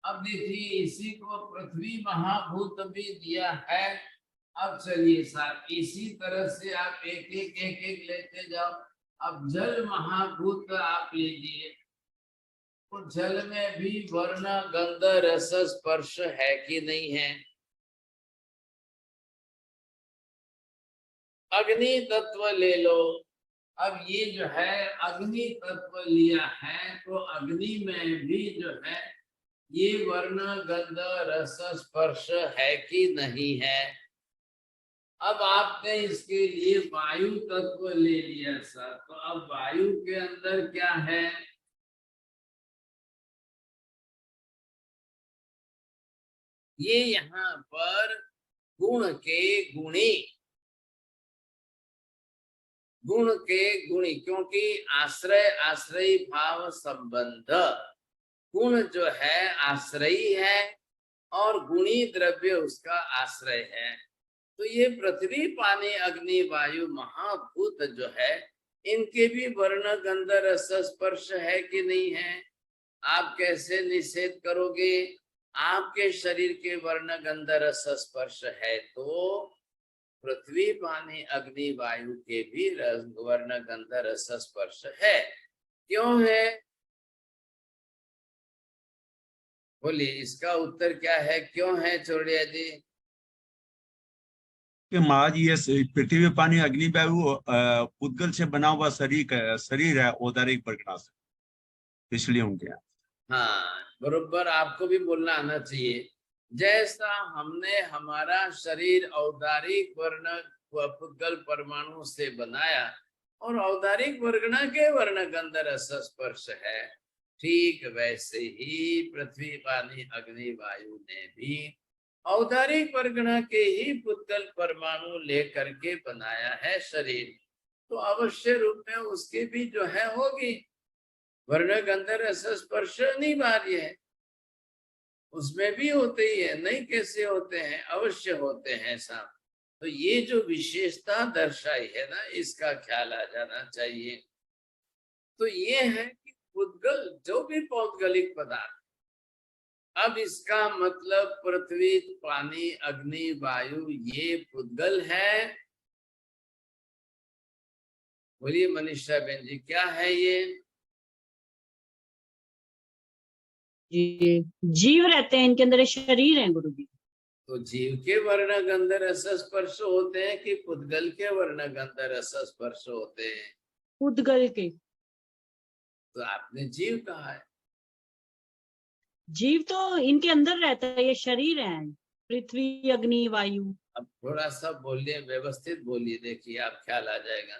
अब देखिए इसी को पृथ्वी महाभूत भी दिया है। अब चलिए साहब, इसी तरह से आप एक एक लेते जाओ। अब जल महाभूत आप लीजिए, तो जल में भी वर्ण गंध रस स्पर्श है कि नहीं है। अग्नि तत्व ले लो, अब ये जो है अग्नि तत्व लिया है, तो अग्नि में भी जो है ये वर्ण गंध रस स्पर्श है कि नहीं है। अब आपने इसके लिए वायु तत्व ले लिया सर, तो अब वायु के अंदर क्या है? ये यहाँ पर गुण के गुणी, गुण के गुणी, क्योंकि आश्रय आश्रयी भाव संबंध, गुण जो है आश्रयी है और गुणी द्रव्य उसका आश्रय है। तो ये पृथ्वी पानी अग्नि वायु महाभूत जो है, इनके भी वर्ण गंध रस स्पर्श है कि नहीं है? आप कैसे निषेध करोगे? आपके शरीर के वर्ण गंध रस स्पर्श है, तो पृथ्वी पानी अग्नि वायु के भी वर्ण गंध रस स्पर्श है। क्यों है? बोलिए, इसका उत्तर क्या है? क्यों है चौड़िया जी? कि महाराज ये पृथ्वी पानी अग्नि वायु पुद्गल से बना हुआ शरीर है औदारिक प्रकार से, इसलिए उनके यहाँ। हाँ, बरोबर, आपको भी बोलना आना चाहिए। जैसा हमने हमारा शरीर औदारिक वर्ण पुद्गल परमाणु से बनाया और औदारिक वर्गणा के वर्ण गंध रस स्पर्श है, ठीक वैसे ही पृथ्वी पानी अग्नि वायु ने भी औदारिक वर्गणा के ही पुद्गल परमाणु लेकर के बनाया है शरीर, तो अवश्य रूप में उसके भी जो है होगी वर्ण गंध रस स्पर्श अनिवार्य है। उसमें भी होते ही है, नहीं कैसे होते हैं? अवश्य होते हैं साहब। तो ये जो विशेषता दर्शाई है ना, इसका ख्याल आ जाना चाहिए। तो ये है कि पुद्गल जो भी पौद्गलिक पदार्थ, अब इसका मतलब पृथ्वी पानी अग्नि वायु ये पुद्गल है। बोलिए मनीषा बहन जी, क्या है ये? जीव रहते हैं इनके अंदर, ये शरीर है गुरु जी। तो जीव के वर्ण गंध रस स्पर्श होते हैं कि पुद्गल के वर्ण गंध रस स्पर्श होते हैं? पुद्गल के। तो आपने जीव कहा है। जीव तो इनके अंदर रहता है, ये शरीर है, पृथ्वी अग्नि वायु। अब थोड़ा सा बोलिए, व्यवस्थित बोलिए, देखिए आप ख्याल आ जाएगा।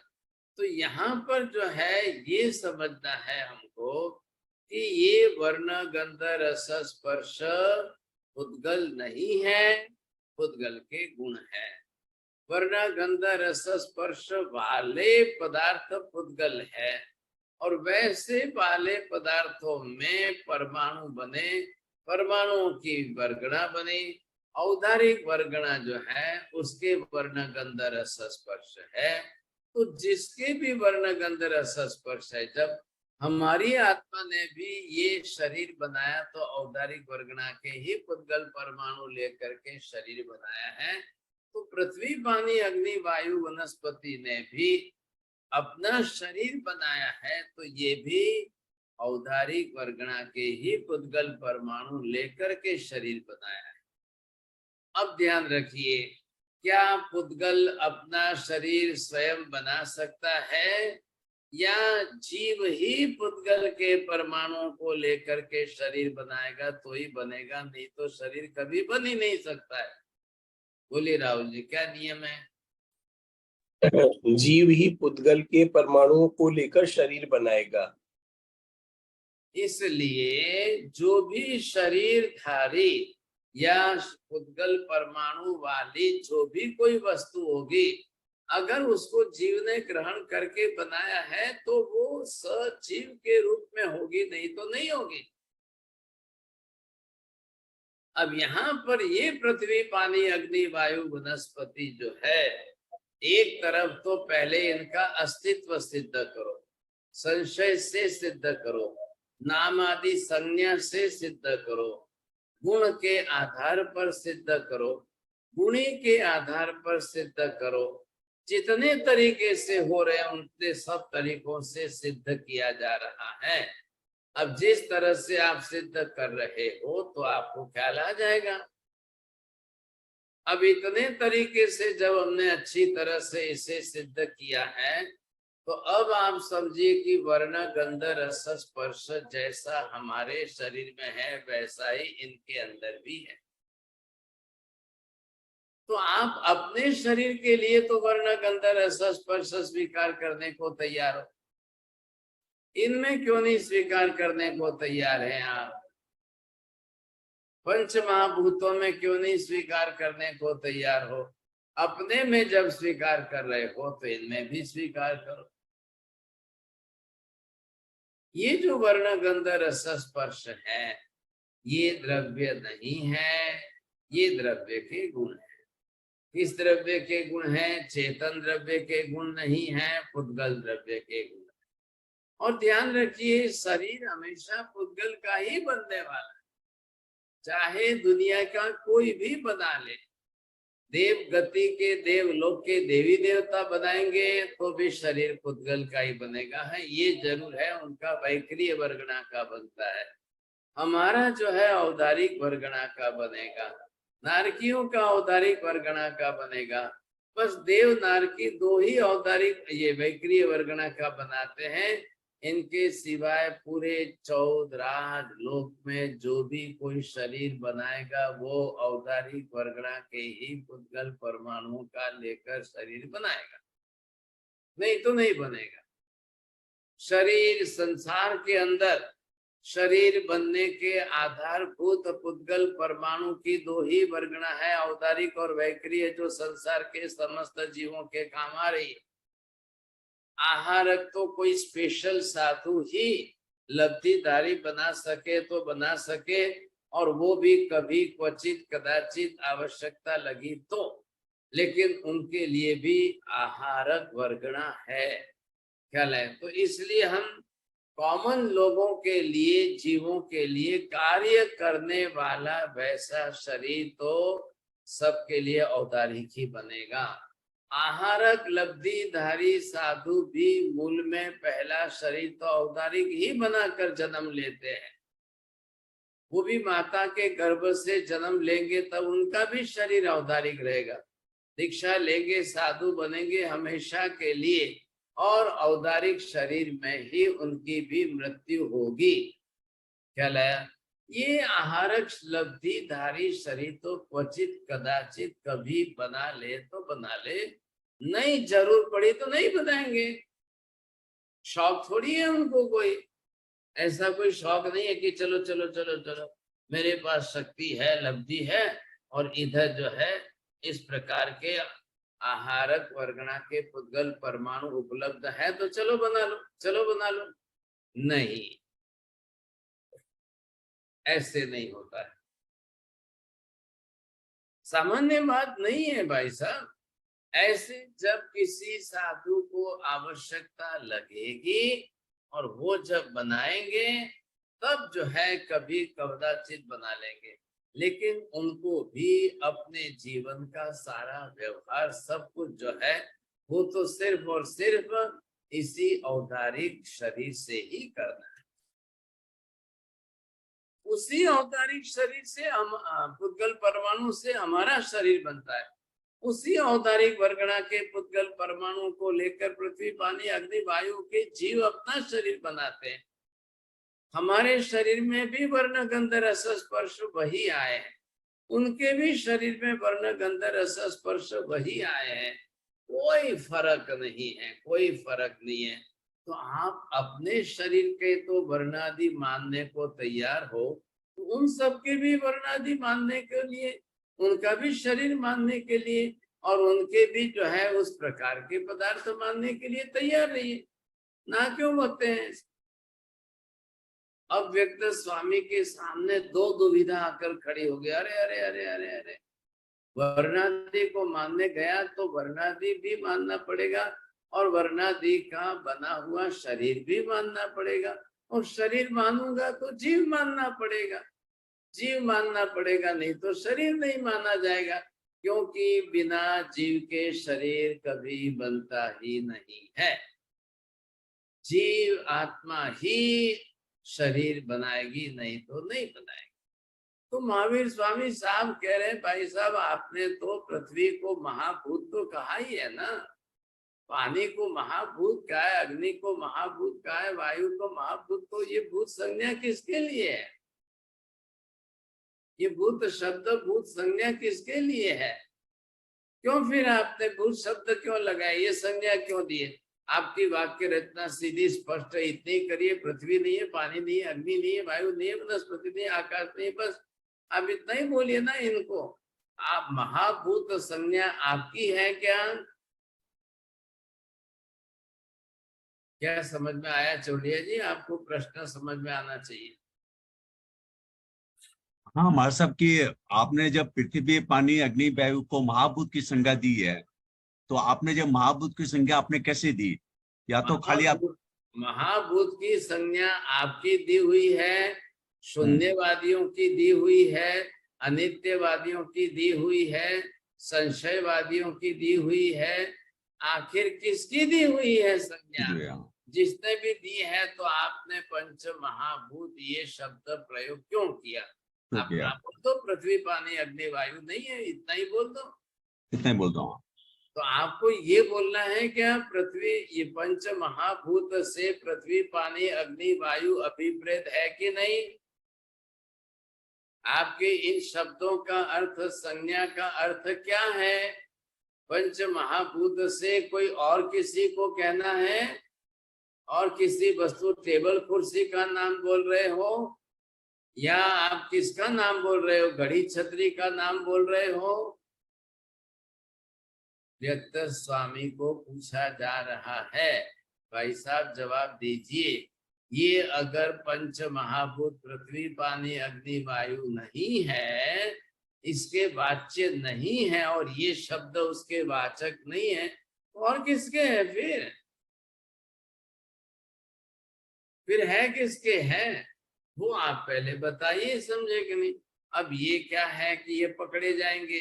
तो यहाँ पर जो है ये समझना है हमको कि ये वर्ण गंध रस स्पर्श पुद्गल नहीं है, पुद्गल के गुण है। वर्ण गंध रस स्पर्श वाले पदार्थ पुद्गल है, और वैसे वाले पदार्थों में परमाणु बने, परमाणुओं की वर्गणा बनी, औदारिक वर्गणा जो है उसके वर्ण गंध रस स्पर्श है। तो जिसके भी वर्ण गंध रस स्पर्श है, जब हमारी आत्मा ने भी ये शरीर बनाया तो औदारिक वर्गणा के ही पुद्गल परमाणु लेकर के शरीर बनाया है। तो पृथ्वी पानी अग्नि वायु वनस्पति ने भी अपना शरीर बनाया है, तो ये भी औदारिक वर्गणा के ही पुद्गल परमाणु लेकर के शरीर बनाया है। अब ध्यान रखिए, क्या पुद्गल अपना शरीर स्वयं बना सकता है, या जीव ही पुद्गल के परमाणुओं को लेकर के शरीर बनाएगा तो ही बनेगा, नहीं तो शरीर कभी बन ही नहीं सकता है? बोलिए राहुल जी, क्या नियम है? जीव ही पुद्गल के परमाणुओं को लेकर शरीर बनाएगा। इसलिए जो भी शरीरधारी या पुद्गल परमाणु वाली जो भी कोई वस्तु होगी, अगर उसको जीव ने ग्रहण करके बनाया है तो वो सजीव के रूप में होगी, नहीं तो नहीं होगी। अब यहाँ पर ये पृथ्वी, पानी, अग्नि, वायु, वनस्पति जो है, एक तरफ तो पहले इनका अस्तित्व सिद्ध करो, संशय से सिद्ध करो, नाम आदि संज्ञा से सिद्ध करो, गुण के आधार पर सिद्ध करो, गुणी के आधार पर सिद्ध करो। जितने तरीके से हो रहे हैं उनके सब तरीकों से सिद्ध किया जा रहा है। अब जिस तरह से आप सिद्ध कर रहे हो तो आपको ख्याल आ जाएगा। अब इतने तरीके से जब हमने अच्छी तरह से इसे सिद्ध किया है तो अब आप समझिए कि वर्ण, गंध, रस, स्पर्श जैसा हमारे शरीर में है वैसा ही इनके अंदर भी है। तो आप अपने शरीर के लिए तो वर्ण, गंध, रस, स्पर्श स्वीकार करने को तैयार हो, इनमें क्यों नहीं स्वीकार करने को तैयार हैं आप? पंच महाभूतों में क्यों नहीं स्वीकार करने को तैयार हो? अपने में जब स्वीकार कर रहे हो तो इनमें भी स्वीकार करो। ये जो वर्ण, गंध, रस, स्पर्श है ये द्रव्य नहीं है, ये द्रव्य के गुण है। किस द्रव्य के गुण है? चेतन द्रव्य के गुण नहीं है, पुद्गल द्रव्य के गुण। और ध्यान रखिए, शरीर हमेशा पुद्गल का ही बनने वाला है, चाहे दुनिया का कोई भी बना ले। देव गति के, देवलोक के देवी देवता बनाएंगे तो भी शरीर पुद्गल का ही बनेगा। है ये जरूर है, उनका वैक्रिय वर्गणा का बनता है। हमारा जो है औदारिक वर्गणा का बनेगा, नारकियों का औदारिक वर्गणा का बनेगा। बस देव नारकी दो ही औदारिक ये वैक्रिय वर्गणा का बनाते हैं। इनके सिवाय पूरे 14 लोक में जो भी कोई शरीर बनाएगा वो औदारिक वर्गणा के ही पुद्गल परमाणुओं का लेकर शरीर बनाएगा, नहीं तो नहीं बनेगा। शरीर संसार के अंदर शरीर बनने के आधारभूत पुद्गल परमाणु की दो ही वर्गणा है, औदारिक और वैक्रिय, जो संसार के समस्त जीवों के काम आ रही है। आहारक तो कोई स्पेशल साधु ही लब्धिधारी बना सके तो बना सके, और वो भी कभी क्वचित कदाचित आवश्यकता लगी तो, लेकिन उनके लिए भी आहारक वर्गणा है, ख्याल है। तो इसलिए हम कॉमन लोगों के लिए, जीवों के लिए कार्य करने वाला वैसा शरीर तो सबके लिए औदारिक ही बनेगा। आहारक लब्धिधारी साधु भी मूल में पहला शरीर तो औदारिक ही बनाकर जन्म लेते हैं। वो भी माता के गर्भ से जन्म लेंगे तब उनका भी शरीर औदारिक रहेगा। दीक्षा लेंगे, साधु बनेंगे हमेशा के लिए, और औदारिक शरीर में ही उनकी भी मृत्यु होगी। क्या लाया? ये आहारक लब्धिधारी शरीर तो क्वचित कदाचित कभी बना ले तो बना ले, नहीं जरूर पड़ी तो नहीं बनाएंगे। शौक थोड़ी है उनको, कोई ऐसा कोई शौक नहीं है कि चलो चलो चलो चलो मेरे पास शक्ति है, लब्धि है, और इधर जो है इस प्रकार के आहारक वर्गणा के पुद्गल परमाणु उपलब्ध है तो चलो बना लो, चलो बना लो। नहीं, ऐसे नहीं होता है, सामान्य बात नहीं है भाई साहब। ऐसे जब किसी साधु को आवश्यकता लगेगी और वो जब बनाएंगे तब जो है कभी कदाचित बना लेंगे, लेकिन उनको भी अपने जीवन का सारा व्यवहार सब कुछ जो है वो तो सिर्फ और सिर्फ इसी औदारिक शरीर से ही करना है। उसी औदारिक शरीर से हम पुद्गल परमाणु से हमारा शरीर बनता है। उसी औदारिक वर्गणा के पुद्गल परमाणु को लेकर पृथ्वी, पानी, अग्नि, वायु के जीव अपना शरीर बनाते हैं। हमारे शरीर में भी वर्ण, गंध, रस, स्पर्श वही आए हैं, उनके भी शरीर में वर्ण, गंध, रस, स्पर्श वही आए हैं। कोई फर्क नहीं है, कोई फर्क नहीं है। तो आप अपने शरीर के तो वर्णादि मानने को तैयार हो, उन सबके भी वर्णादि मानने के लिए, उनका भी शरीर मानने के लिए और उनके भी जो है उस प्रकार के पदार्थ मानने के लिए तैयार रहिए। ना क्यों होते हैं? अब व्यक्त स्वामी के सामने दो दुविधा आकर खड़ी हो गई, अरे अरे अरे अरे अरे, वर्णादि को मानने गया तो वर्णादि भी मानना पड़ेगा और वर्णादि का बना हुआ शरीर भी मानना पड़ेगा, और शरीर मानूंगा तो जीव मानना पड़ेगा, जीव मानना पड़ेगा, नहीं तो शरीर नहीं माना जाएगा, क्योंकि बिना जीव के शरीर कभी बनता ही नहीं है। जीव आत्मा ही शरीर बनाएगी, नहीं तो नहीं बनाएगी। तो महावीर स्वामी साहब कह रहे हैं, भाई साहब आपने तो पृथ्वी को महाभूत तो कहा ही है ना, पानी को महाभूत कहा है, अग्नि को महाभूत कहा है, वायु को महाभूत, तो ये भूत संज्ञा किसके लिए है? ये भूत शब्द भूत संज्ञा किसके लिए है? क्यों फिर आपने भूत शब्द क्यों लगाया, ये संज्ञा क्यों दिए? आपकी वाक्य रचना सीधी स्पष्ट इतनी करिए, पृथ्वी नहीं है, पानी नहीं है, अग्नि नहीं है, वायु नहीं है, वनस्पति नहीं है, आकाश नहीं है, बस आप इतना ही बोलिए ना इनको। आप महाभूत संज्ञा आपकी है क्या? क्या समझ में आया चौलिया जी? आपको प्रश्न समझ में आना चाहिए। हाँ महाराज साहब की आपने जब पृथ्वी पानी अग्नि वायु को महाभूत की संज्ञा दी है, तो आपने जब महाभूत की संज्ञा आपने कैसे दी? या तो खाली आप महाभूत की संज्ञा आपकी दी हुई है, शून्यवादियों की दी हुई है, अनित्यवादियों की दी हुई है, संशयवादियों की दी हुई है, आखिर किसकी दी हुई है संज्ञा? जिसने भी दी है, तो आपने पंच महाभूत ये शब्द प्रयोग क्यों किया? आप बोल दो पृथ्वी पानी अग्नि वायु नहीं है, इतना ही बोल दो, इतना ही बोलता हूँ। तो आपको ये बोलना है क्या पृथ्वी ये पंच महाभूत से पृथ्वी पानी अग्नि वायु अभिप्रेत है कि नहीं? आपके इन शब्दों का अर्थ, संज्ञा का अर्थ क्या है? पंच महाभूत से कोई और किसी को कहना है, और किसी वस्तु टेबल कुर्सी का नाम बोल रहे हो, या आप किसका नाम बोल रहे हो? घड़ी छतरी का नाम बोल रहे हो? व्यक्त स्वामी को पूछा जा रहा है, भाई साहब जवाब दीजिए, ये अगर पंच महाभूत पृथ्वी पानी अग्नि वायु नहीं है, इसके वाच्य नहीं है, और ये शब्द उसके वाचक नहीं है, और किसके है फिर है किसके हैं? वो आप पहले बताइए, समझे कि नहीं? अब ये क्या है कि ये पकड़े जाएंगे?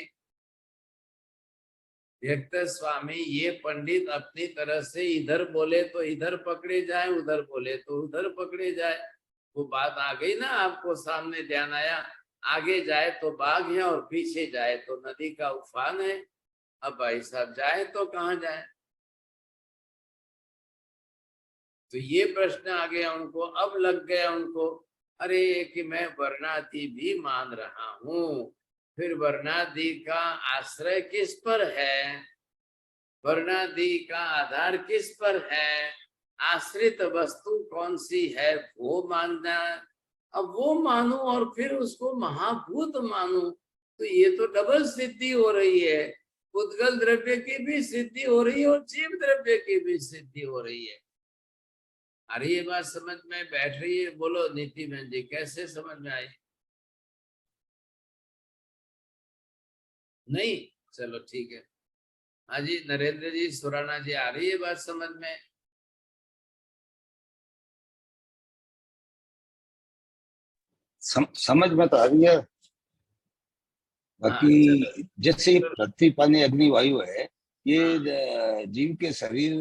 व्यक्त स्वामी ये पंडित अपनी तरह से इधर बोले तो इधर पकड़े जाए, उधर बोले तो उधर पकड़े जाए। वो बात आ गई ना आपको सामने, ध्यान आया? आगे जाए तो बाघ है और पीछे जाए तो नदी का उफान है। अब भाई साहब जाए तो कहाँ जाए? तो ये प्रश्न आ गया उनको। अब लग गया उनको, अरे कि मैं वर्णादि भी मान रहा हूँ, फिर वर्णादि का आश्रय किस पर है? वर्णादि का आधार किस पर है? आश्रित वस्तु कौन सी है वो मानना। अब वो मानू और फिर उसको महाभूत मानू, तो ये तो डबल सिद्धि हो रही है। पुद्गल द्रव्य की भी सिद्धि हो रही है और जीव द्रव्य की भी सिद्धि हो रही है। अरे ये बात समझ में बैठ रही है? बोलो नीति बहन जी, कैसे समझ में आई? नहीं? चलो ठीक है। हाँ जी नरेंद्र जी, सुराना जी, आ रही है बात समझ में? समझ में तो आ रही है। बाकी जैसे पृथ्वी पानी अग्नि वायु है, ये जीव के शरीर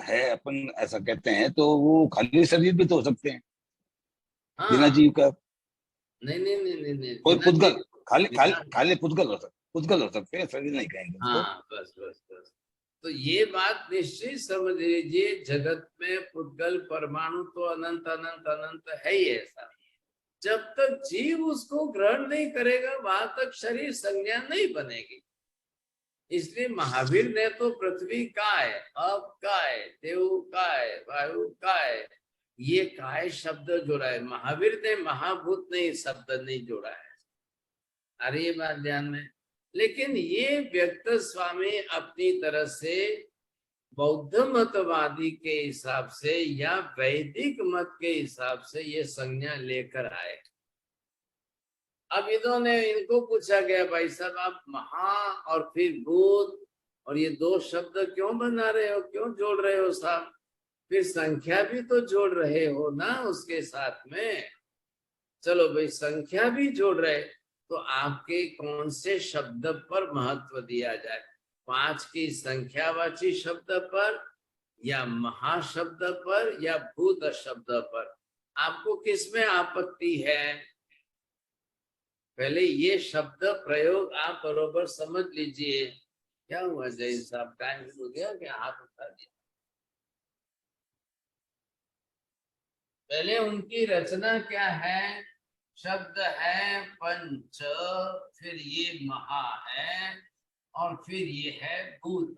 है, अपन ऐसा कहते हैं, तो वो खाली शरीर भी तो हो सकते हैं बिना जीव का। नहीं नहीं नहीं नहीं, नहीं। कोई पुद्गल खाली पुद्गल हो सकते हैं, शरीर नहीं कहेंगे। हाँ बस बस बस। तो ये बात निश्चय समझ लीजिए, जगत में पुद्गल परमाणु तो अनंत अनंत अनंत है ही ऐसा। जब तक जीव उसको ग्रहण नहीं करेगा, वहां तक शरीर संज्ञा नहीं बनेगी। इसलिए महावीर ने तो पृथ्वी का है, अब का है, देव का है, वायु का है, ये काय शब्द जोड़ा है, महावीर ने महाभूत ने शब्द नहीं जोड़ा है। अरे ये बात ध्यान में। लेकिन ये व्यक्त स्वामी अपनी तरह से बौद्ध मतवादी के हिसाब से या वैदिक मत के हिसाब से ये संज्ञा लेकर आए। अब इन्होंने इनको पूछा गया, भाई साहब आप महा और फिर भूत और ये दो शब्द क्यों बना रहे हो, क्यों जोड़ रहे हो साहब? फिर संख्या भी तो जोड़ रहे हो ना उसके साथ में। चलो भाई संख्या भी जोड़ रहे, तो आपके कौन से शब्द पर महत्व दिया जाए? 5 की संख्यावाची शब्द पर या महाशब्द पर या भूत शब्द पर? आपको किसमें आपत्ति है? पहले ये शब्द प्रयोग आप बरोबर समझ लीजिए। क्या हुआ जैन साहब, टाइम हो गया क्या? हाथ उठा दिया। पहले उनकी रचना क्या है? शब्द है पंच, फिर ये महा है और फिर ये है भूत।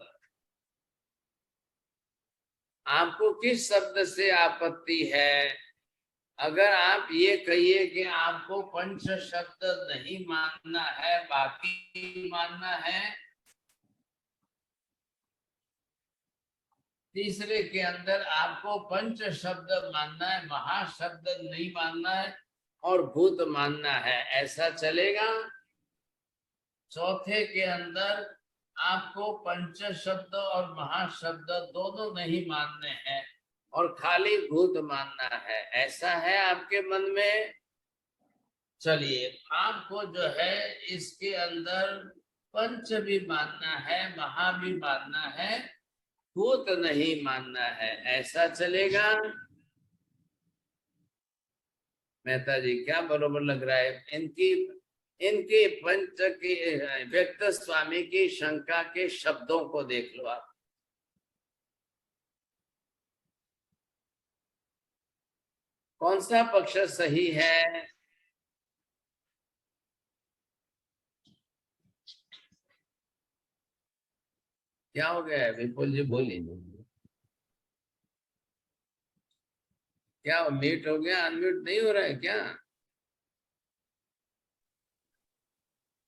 आपको किस शब्द से आपत्ति है? अगर आप ये कहिए कि आपको पंच शब्द नहीं मानना है, बाकी मानना है, तीसरे के अंदर आपको पंच शब्द मानना है, महाशब्द नहीं मानना है और भूत मानना है, ऐसा चलेगा? चौथे के अंदर आपको पंच शब्द और महाशब्द दोनों नहीं मानने हैं और खाली भूत मानना है, ऐसा है आपके मन में? चलिए आपको जो है इसके अंदर पंच भी मानना है, महा भी मानना है, भूत नहीं मानना है, ऐसा चलेगा? मेहता जी क्या बरोबर लग रहा है? इनकी पंच की व्यक्त स्वामी की शंका के शब्दों को देख लो आप। कौन सा पक्ष सही है? क्या हो गया है विपुल जी, बोलिए। क्या म्यूट हो गया? अनम्यूट नहीं हो रहा है क्या?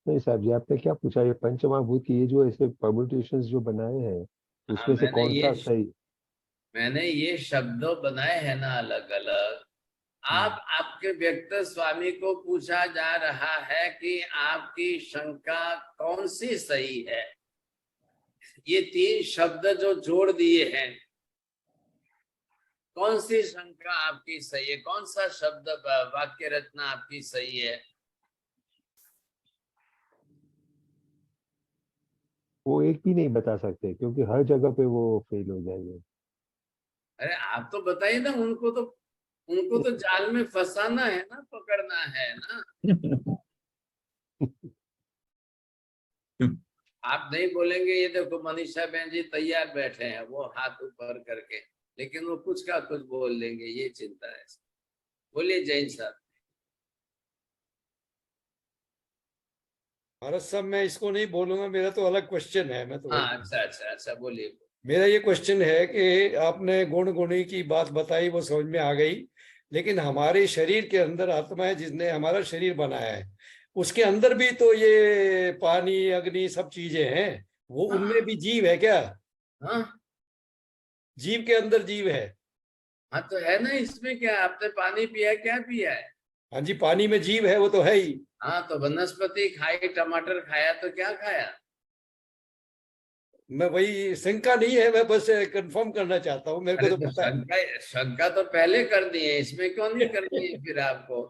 नहीं साहब जी, आपने क्या पूछा? ये पंचमहाभूत की ये जो ऐसे परम्यूटेशंस जो बनाए हैं उसमें से कौन सा सही? मैंने ये शब्द बनाए हैं ना अलग अलग। आपके व्यक्त स्वामी को पूछा जा रहा है कि आपकी शंका कौन सी सही है? ये 3 शब्द जो जोड़ दिए हैं, कौन सी शंका आपकी सही है? कौन सा शब्द वाक्य रचना आपकी सही है? वो एक भी नहीं बता सकते क्योंकि हर जगह पे वो फेल हो जाएंगे। अरे आप तो बताइए ना, उनको तो जाल में फंसाना है ना, पकड़ना है ना। आप नहीं बोलेंगे, ये देखो मनीषा बहन जी तैयार बैठे हैं वो हाथ ऊपर करके, लेकिन वो कुछ का कुछ बोल देंगे, ये चिंता है। बोलिए जैन साहब। भारत साहब मैं इसको नहीं बोलूंगा, मेरा तो अलग क्वेश्चन है। मैं तो हाँ अच्छा बोलिए। मेरा ये क्वेश्चन है कि आपने गुण गुणी की बात बताई, वो समझ में आ गई, लेकिन हमारे शरीर के अंदर आत्मा है जिसने हमारा शरीर बनाया है, उसके अंदर भी तो ये पानी अग्नि सब चीजें हैं, वो उनमें भी जीव है क्या? हाँ जीव के अंदर जीव है। हाँ तो है ना, इसमें क्या? आपने पानी पिया, क्या पिया है? हाँ जी, पानी में जीव है, वो तो है ही। हाँ तो वनस्पति खाई, टमाटर खाया तो क्या खाया? मैं वही, शंका नहीं है, मैं बस कंफर्म करना चाहता हूँ, मेरे को तो पता है। शंका तो पहले करनी है, इसमें क्यों नहीं करनी है? फिर आपको,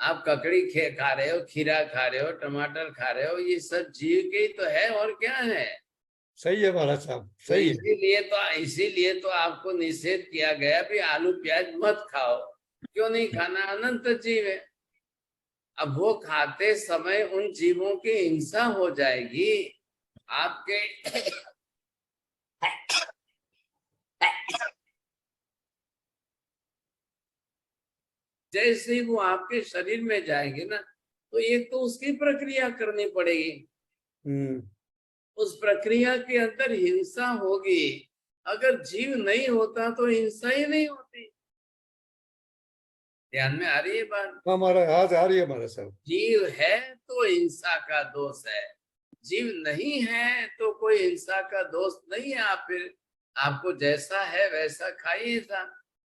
आप ककड़ी खा रहे हो, खीरा खा रहे हो, टमाटर खा रहे हो, ये सब जीव के ही तो है, और क्या है? सही है महाराज साहब, सही है। इसीलिए तो आपको निषेध किया गया भी आलू प्याज मत खाओ। क्यों नहीं खाना? अनंत जीव है। अब वो खाते समय उन जीवों की हिंसा हो जाएगी आपके। जैसे ही वो आपके शरीर में जाएंगे ना, तो एक तो उसकी प्रक्रिया करनी पड़ेगी। उस प्रक्रिया के अंदर हिंसा होगी। अगर जीव नहीं होता तो हिंसा ही नहीं होती। ध्यान में आ रही है बात? हमारा हाथ आ रही है हमारे साथ। जीव है तो हिंसा का दोष है, जीव नहीं है तो कोई हिंसा का दोष नहीं है। आप फिर आपको जैसा है वैसा खाइए था।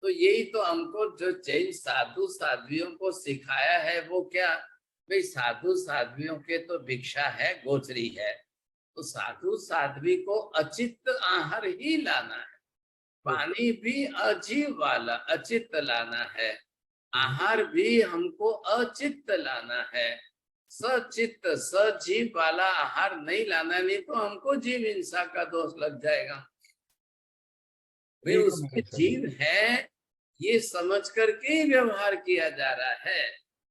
तो यही तो हमको जो जैन साधु साध्वियों को सिखाया है वो क्या, भाई साधु साध्वियों के तो भिक्षा है, गोचरी है, तो साधु साध्वी को अचित्त आहार ही लाना है। पानी भी अजीव वाला अचित्त लाना है, आहार भी हमको अचित्त लाना है। सचित्त सजीव वाला आहार नहीं लाना, नहीं तो हमको जीव हिंसा का दोष लग जाएगा। वे उसमें जीव है ये समझ करके ही व्यवहार किया जा रहा है।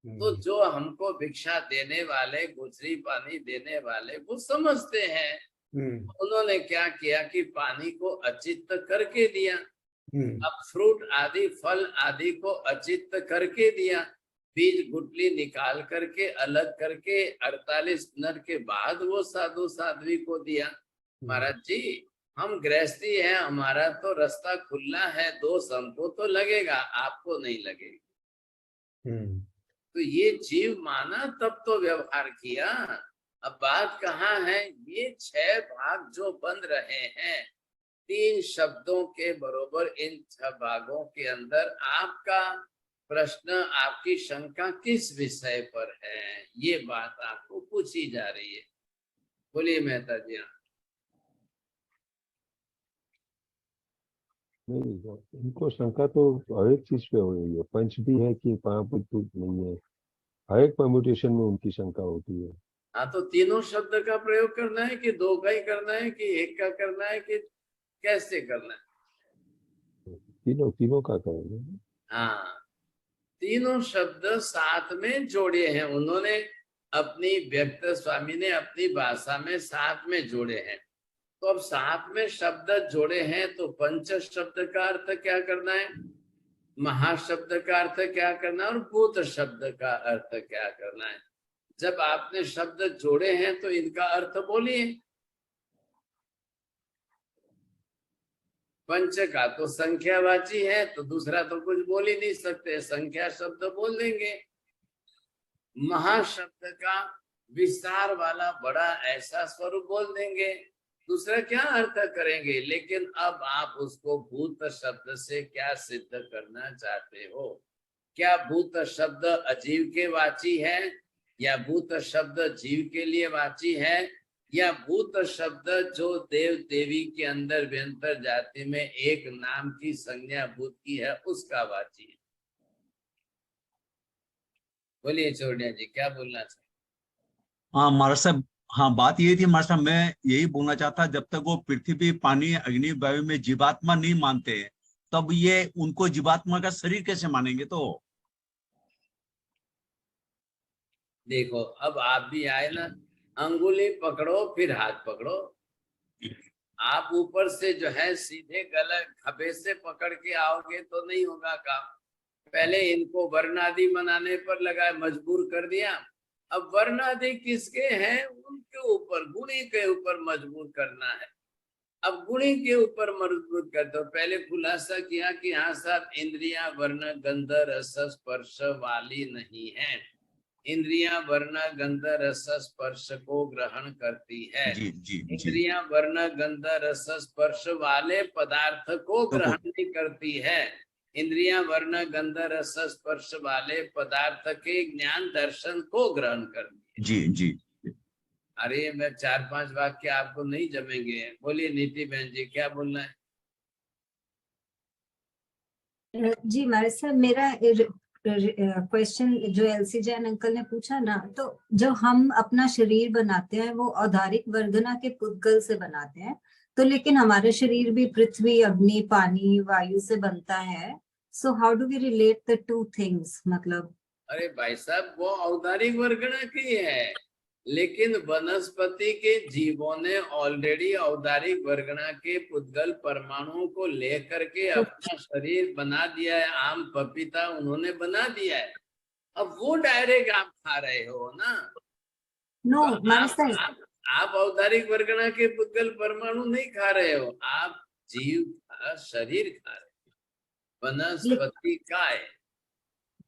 तो जो हमको भिक्षा देने वाले, गुजरी पानी देने वाले, वो समझते हैं। उन्होंने क्या किया कि पानी को अचित्त करके दिया। अब फ्रूट आदि फल आदि को अचित्त करके दिया, बीज गुटली निकाल करके अलग करके 48 मिनट के बाद वो साधु साध्वी को दिया। महाराज जी हम गृहस्थी हैं, हमारा तो रास्ता खुला है, दोष हमको तो लगेगा, आपको नहीं लगेगा। तो ये जीव माना तब तो व्यवहार किया। अब बात कहाँ है, ये 6 भाग जो बन रहे हैं 3 शब्दों के बरोबर, इन 6 भागों के अंदर आपका प्रश्न, आपकी शंका किस विषय पर है, ये बात आपको पूछी जा रही है। बोलिए मेहता जी। नहीं, इनको शंका तो हर एक चीज पे हो रही है। पंच भी है कि महाभूत नहीं है, हर एक परम्यूटेशन में उनकी शंका होती है। हाँ, तो तीनों शब्द का प्रयोग करना है कि 2 का ही करना है कि 1 का करना है कि कैसे करना है? तीनों का करेंगे। हाँ, तीनों शब्द साथ में जोड़े हैं उन्होंने, अपनी व्यक्त स्वामी ने अपनी भाषा में साथ में जोड़े हैं। तो अब साथ में शब्द जोड़े हैं तो पंच शब्द का अर्थ क्या करना है, महाशब्द का अर्थ क्या करना है और भूत शब्द का अर्थ क्या करना है। जब आपने शब्द जोड़े हैं तो इनका अर्थ बोलिए। पंच का तो संख्यावाची है, तो दूसरा तो कुछ बोल ही नहीं सकते, संख्या शब्द बोल देंगे। महाशब्द का विस्तार वाला बड़ा ऐसा स्वरूप बोल देंगे, दूसरा क्या अर्थ करेंगे। लेकिन अब आप उसको भूत शब्द से क्या सिद्ध करना चाहते हो? क्या भूत शब्द अजीव के वाची है, या भूत शब्द जीव के लिए वाची है, या भूत शब्द जो देव देवी के अंदर व्यंतर जाति में एक नाम की संज्ञा भूत की है उसका वाची है? बोलिए चौड़िया जी, क्या बोलना चाहिए? हाँ महाराज साहब, हाँ बात ये थी महाराज साहब, मैं यही बोलना चाहता, जब तक वो पृथ्वी पानी अग्नि वायु में जीवात्मा नहीं मानते तब ये उनको जीवात्मा का शरीर कैसे मानेंगे? तो देखो अब आप भी आए ना, अंगुली पकड़ो फिर हाथ पकड़ो। आप ऊपर से जो है सीधे गले खभे से पकड़ के आओगे तो नहीं होगा काम। पहले इनको वर्णादि बनाने पर लगाए, मजबूर कर दिया। अब वर्णादि किसके हैं? उनके ऊपर, गुणी के ऊपर मजबूर करना है। अब गुणी के ऊपर मजबूर कर दो। पहले खुलासा किया कि हाँ साहब, इंद्रियां वर्ण गंध रस स्पर्श वाली नहीं है। इंद्रियां वर्ण गंध रस स्पर्श को ग्रहण करती है। इंद्रियां वर्ण गंध रस स्पर्श वाले पदार्थ को ग्रहण नहीं करती है। इंद्रियां वर्ण गंध रस स्पर्श वाले पदार्थ के ज्ञान दर्शन को ग्रहण करती है। जी जी। अरे मैं 4-5 वाक्य आपको नहीं जमेंगे। बोलिए नीति बहन जी, क्या बोलना है? जी महाराज साहब, मेरा क्वेश्चन जो एलसी जैन अंकल ने पूछा ना, तो जब हम अपना शरीर बनाते हैं वो औदारिक वर्गना के पुद्गल से बनाते हैं, तो लेकिन हमारा शरीर भी पृथ्वी अग्नि पानी वायु से बनता है। So how do we relate the two things? मतलब अरे भाई साहब, वो औदारिक वर्गना की है, लेकिन वनस्पति के जीवों ने ऑलरेडी औदारिक वर्गना के पुद्गल परमाणुओं को लेकर के अपना शरीर बना दिया है। आम पपीता उन्होंने बना दिया है। अब वो डायरेक्ट आप खा रहे हो ना? नो तो आप औदारिक वर्गना के पुद्गल परमाणु नहीं खा रहे हो, आप जीव का शरीर खा रहे हो, वनस्पति का है।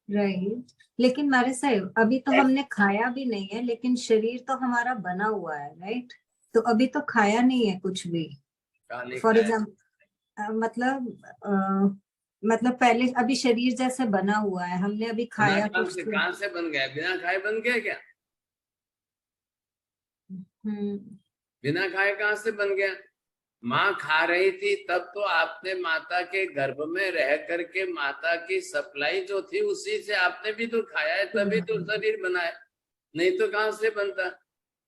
राइट, लेकिन मारे साहब अभी तो हमने खाया भी नहीं है, लेकिन शरीर तो हमारा बना हुआ है, राइट? तो अभी तो खाया नहीं है कुछ भी। काले फॉर का है। एग्जाम्पल मतलब पहले अभी शरीर जैसे बना हुआ है, हमने अभी खाया कुछ तो। कहाँ से बन गया? बिना खाए बन गया क्या? बिना खाए कहाँ से बन गया? माँ खा रही थी तब तो आपने माता के गर्भ में रह करके माता की सप्लाई जो थी उसी से आपने भी तो खाया है, तभी तो शरीर बना है, नहीं तो कहाँ से बनता?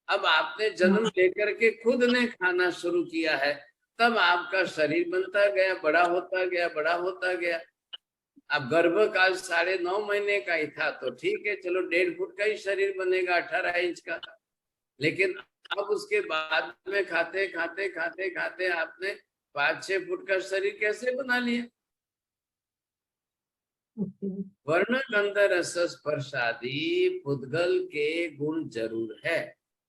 अब आपने जन्म लेकर के खुद ने खाना शुरू किया है, तब आपका शरीर बनता गया, बड़ा होता गया, बड़ा होता गया। अब गर्भकाल 9.5 महीने का ही था तो ठीक है, चलो 1.5 फुट का ही शरीर बनेगा, 18 इंच का। लेकिन अब उसके बाद में खाते खाते खाते खाते आपने 5-6 फुट का शरीर कैसे बना लिया? वर्ण गंध रस स्पर्श आदि पुद्गल के गुण जरूर है,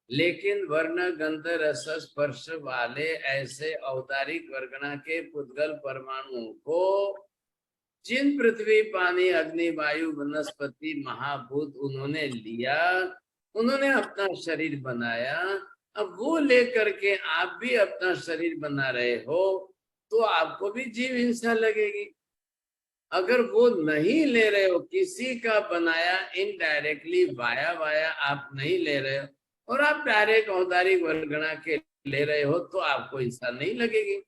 लेकिन वर्ण गंध रस स्पर्श वाले ऐसे औदारिक वर्गणा के पुद्गल परमाणुओं को जिन पृथ्वी पानी अग्नि वायु वनस्पति महाभूत उन्होंने लिया, उन्होंने अपना शरीर बनाया, अब वो लेकर के आप भी अपना शरीर बना रहे हो तो आपको भी जीव हिंसा लगेगी। अगर वो नहीं ले रहे हो, किसी का बनाया इनडायरेक्टली वाया वाया आप नहीं ले रहे हो और आप डायरेक्ट औदारिक वर्गणा के ले रहे हो तो आपको हिंसा नहीं लगेगी।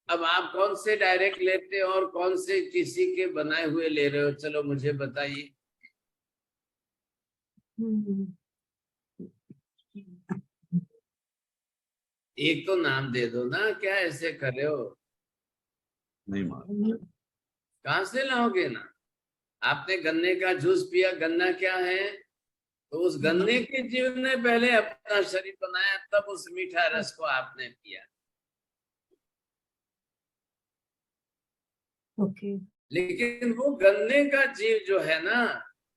अब आप कौन से डायरेक्ट लेते हो और कौन से किसी के बनाए हुए ले रहे हो, चलो मुझे बताइए। एक तो नाम दे दो ना, क्या ऐसे कर रहे हो? नहीं मालूम। कहाँ से लाओगे ना? आपने गन्ने का जूस पिया, गन्ना क्या है? तो उस गन्ने के जीव ने पहले अपना शरीर बनाया, तब उस मीठा रस को आपने पिया। ओके। लेकिन वो गन्ने का जीव जो है ना,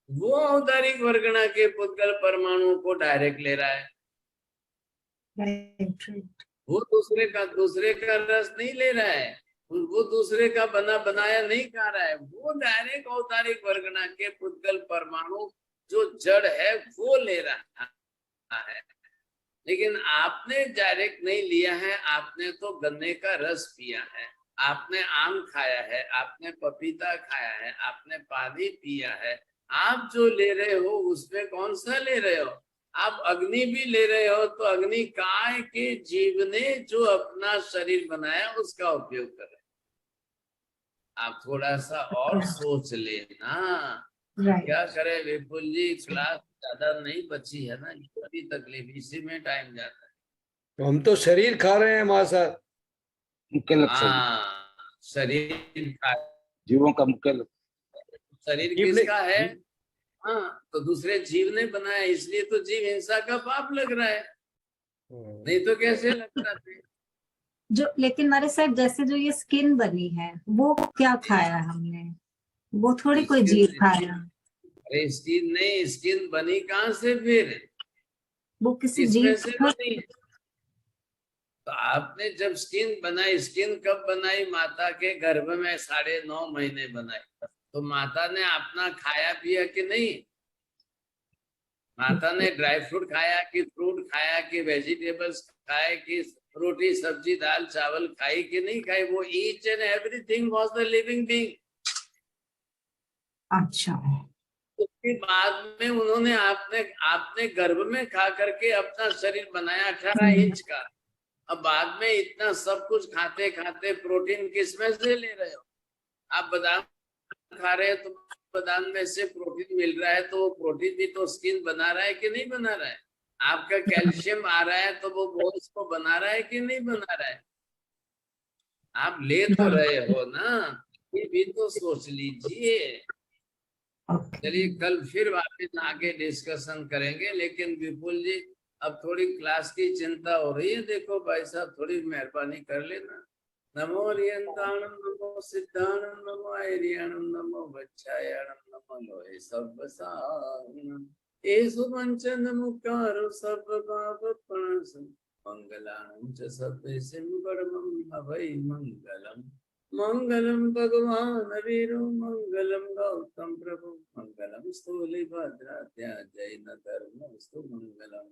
वो औदारिक वर्गणा के पुद्गल परमाणुओं को डायरेक्ट ले रहा है। वो दूसरे का रस नहीं ले रहा है, वो दूसरे का बना बनाया नहीं खा रहा है, वो डायरेक्ट औदारिक वर्गणा के पुद्गल परमाणु जो जड़ है वो ले रहा है। लेकिन आपने डायरेक्ट नहीं लिया है, आपने तो गन्ने का रस पिया है, आपने आम खाया है, आपने पपीता खाया है, आपने पानी पिया है। आप जो ले रहे हो उसमें कौन सा ले रहे हो? आप अग्नि भी ले रहे हो तो अग्नि काय के जीव ने जो अपना शरीर बनाया उसका उपयोग कर रहे हो। आप थोड़ा सा और सोच लेना। क्या करे विपुल जी, क्लास ज्यादा नहीं बची है ना, बड़ी तकलीफ, इसी में टाइम जाता है। तो हम तो शरीर खा रहे हैं हमारे साथ। मुख्य लक्ष्य हाँ, शरीर का, जीवों का मुख्य शरीर किसका है? हाँ, तो दूसरे जीव ने बनाया, इसलिए तो जीव हिंसा का पाप लग रहा है, नहीं तो कैसे लगता है? जो लेकिन हमारे साहब जैसे जो ये स्किन बनी है वो क्या खाया हमने? वो थोड़ी कोई जीव खाया। अरे स्किन नहीं, स्किन बनी कहाँ से फिर? वो किसी इसमें जीव से बनी। तो आपने जब स्किन बनाई, स्किन कब बनाई? माता के गर्भ में 9.5 महीने बनाई। तो माता ने अपना खाया पिया कि नहीं? माता ने ड्राई फ्रूट खाया कि फ्रूट खाया कि वेजिटेबल्स खाए कि रोटी सब्जी दाल चावल खाई कि नहीं खाई? वो each and everything was the living being. अच्छा। उसके बाद में उन्होंने आपने गर्भ में खा करके अपना शरीर बनाया 18 इंच का। अब बाद में इतना सब कुछ खाते खाते प्रोटीन किस में से ले रहे हो? आप बादाम खा रहे हो तो बादाम में से प्रोटीन मिल रहा है, तो वो प्रोटीन भी तो स्किन बना रहा है कि नहीं बना रहा है? आपका कैल्शियम आ रहा है तो वो बोन्स को बना रहा है कि नहीं बना रहा है? आप ले तो रहे हो ना, ये भी तो सोच लीजिए। चलिए कल फिर वापस आगे डिस्कशन करेंगे, लेकिन विपुल जी अब थोड़ी क्लास की चिंता हो रही है, देखो भाई साहब थोड़ी मेहरबानी कर लेना। नमो रियंताणम नमो सिद्धाणम नमो आर्याणम नमो वच्छायाणम नमो लोहे सर्वसारणम एसु पंचन मुक्तारो सर्व पाप प्रणसम मंगलाणं च सर्वेसिं परमं अभय मंगलम। मंगलम भगवान वीरो मंगलम गौतम प्रभु मंगलम स्थूलिभद्रात्या जैन धर्मस्तु मंगलम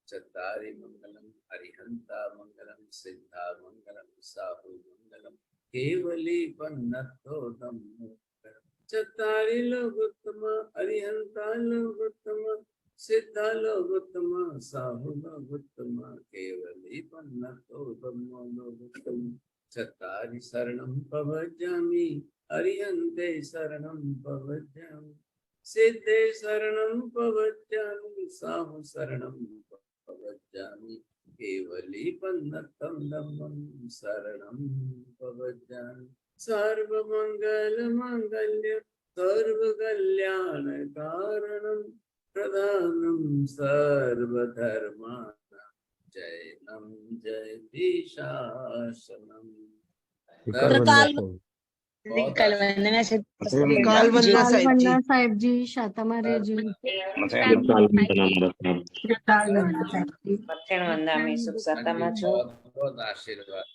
चत्तारि मंगलम अरिहंता मंगलम सिद्धा मंगलम साहु मंगलम केवली पन्नतोदम चत्तारि लोकोत्तम अरिहंता लोकोत्तम सिद्धा लोकोत्तम साहु लोकोत्तम केवली पन्नतोदम लोकोत्तम चत्तारि शरणं पवज्जामि अरिहन्ते शरणं पवज्जामि सिद्धे शरणं पवज्जामि साहु शरणं पवज्जामि केवली पन्नतं धम्मं शरणं पवज्जामि सर्वमंगल मांगल्य सर्वकल्याण कारणं प्रधानं सर्वधर्माणां जैनं जयति शासनम् विकार वंदना साहेब जी, शातामारे जी। बहुत आशीर्वाद।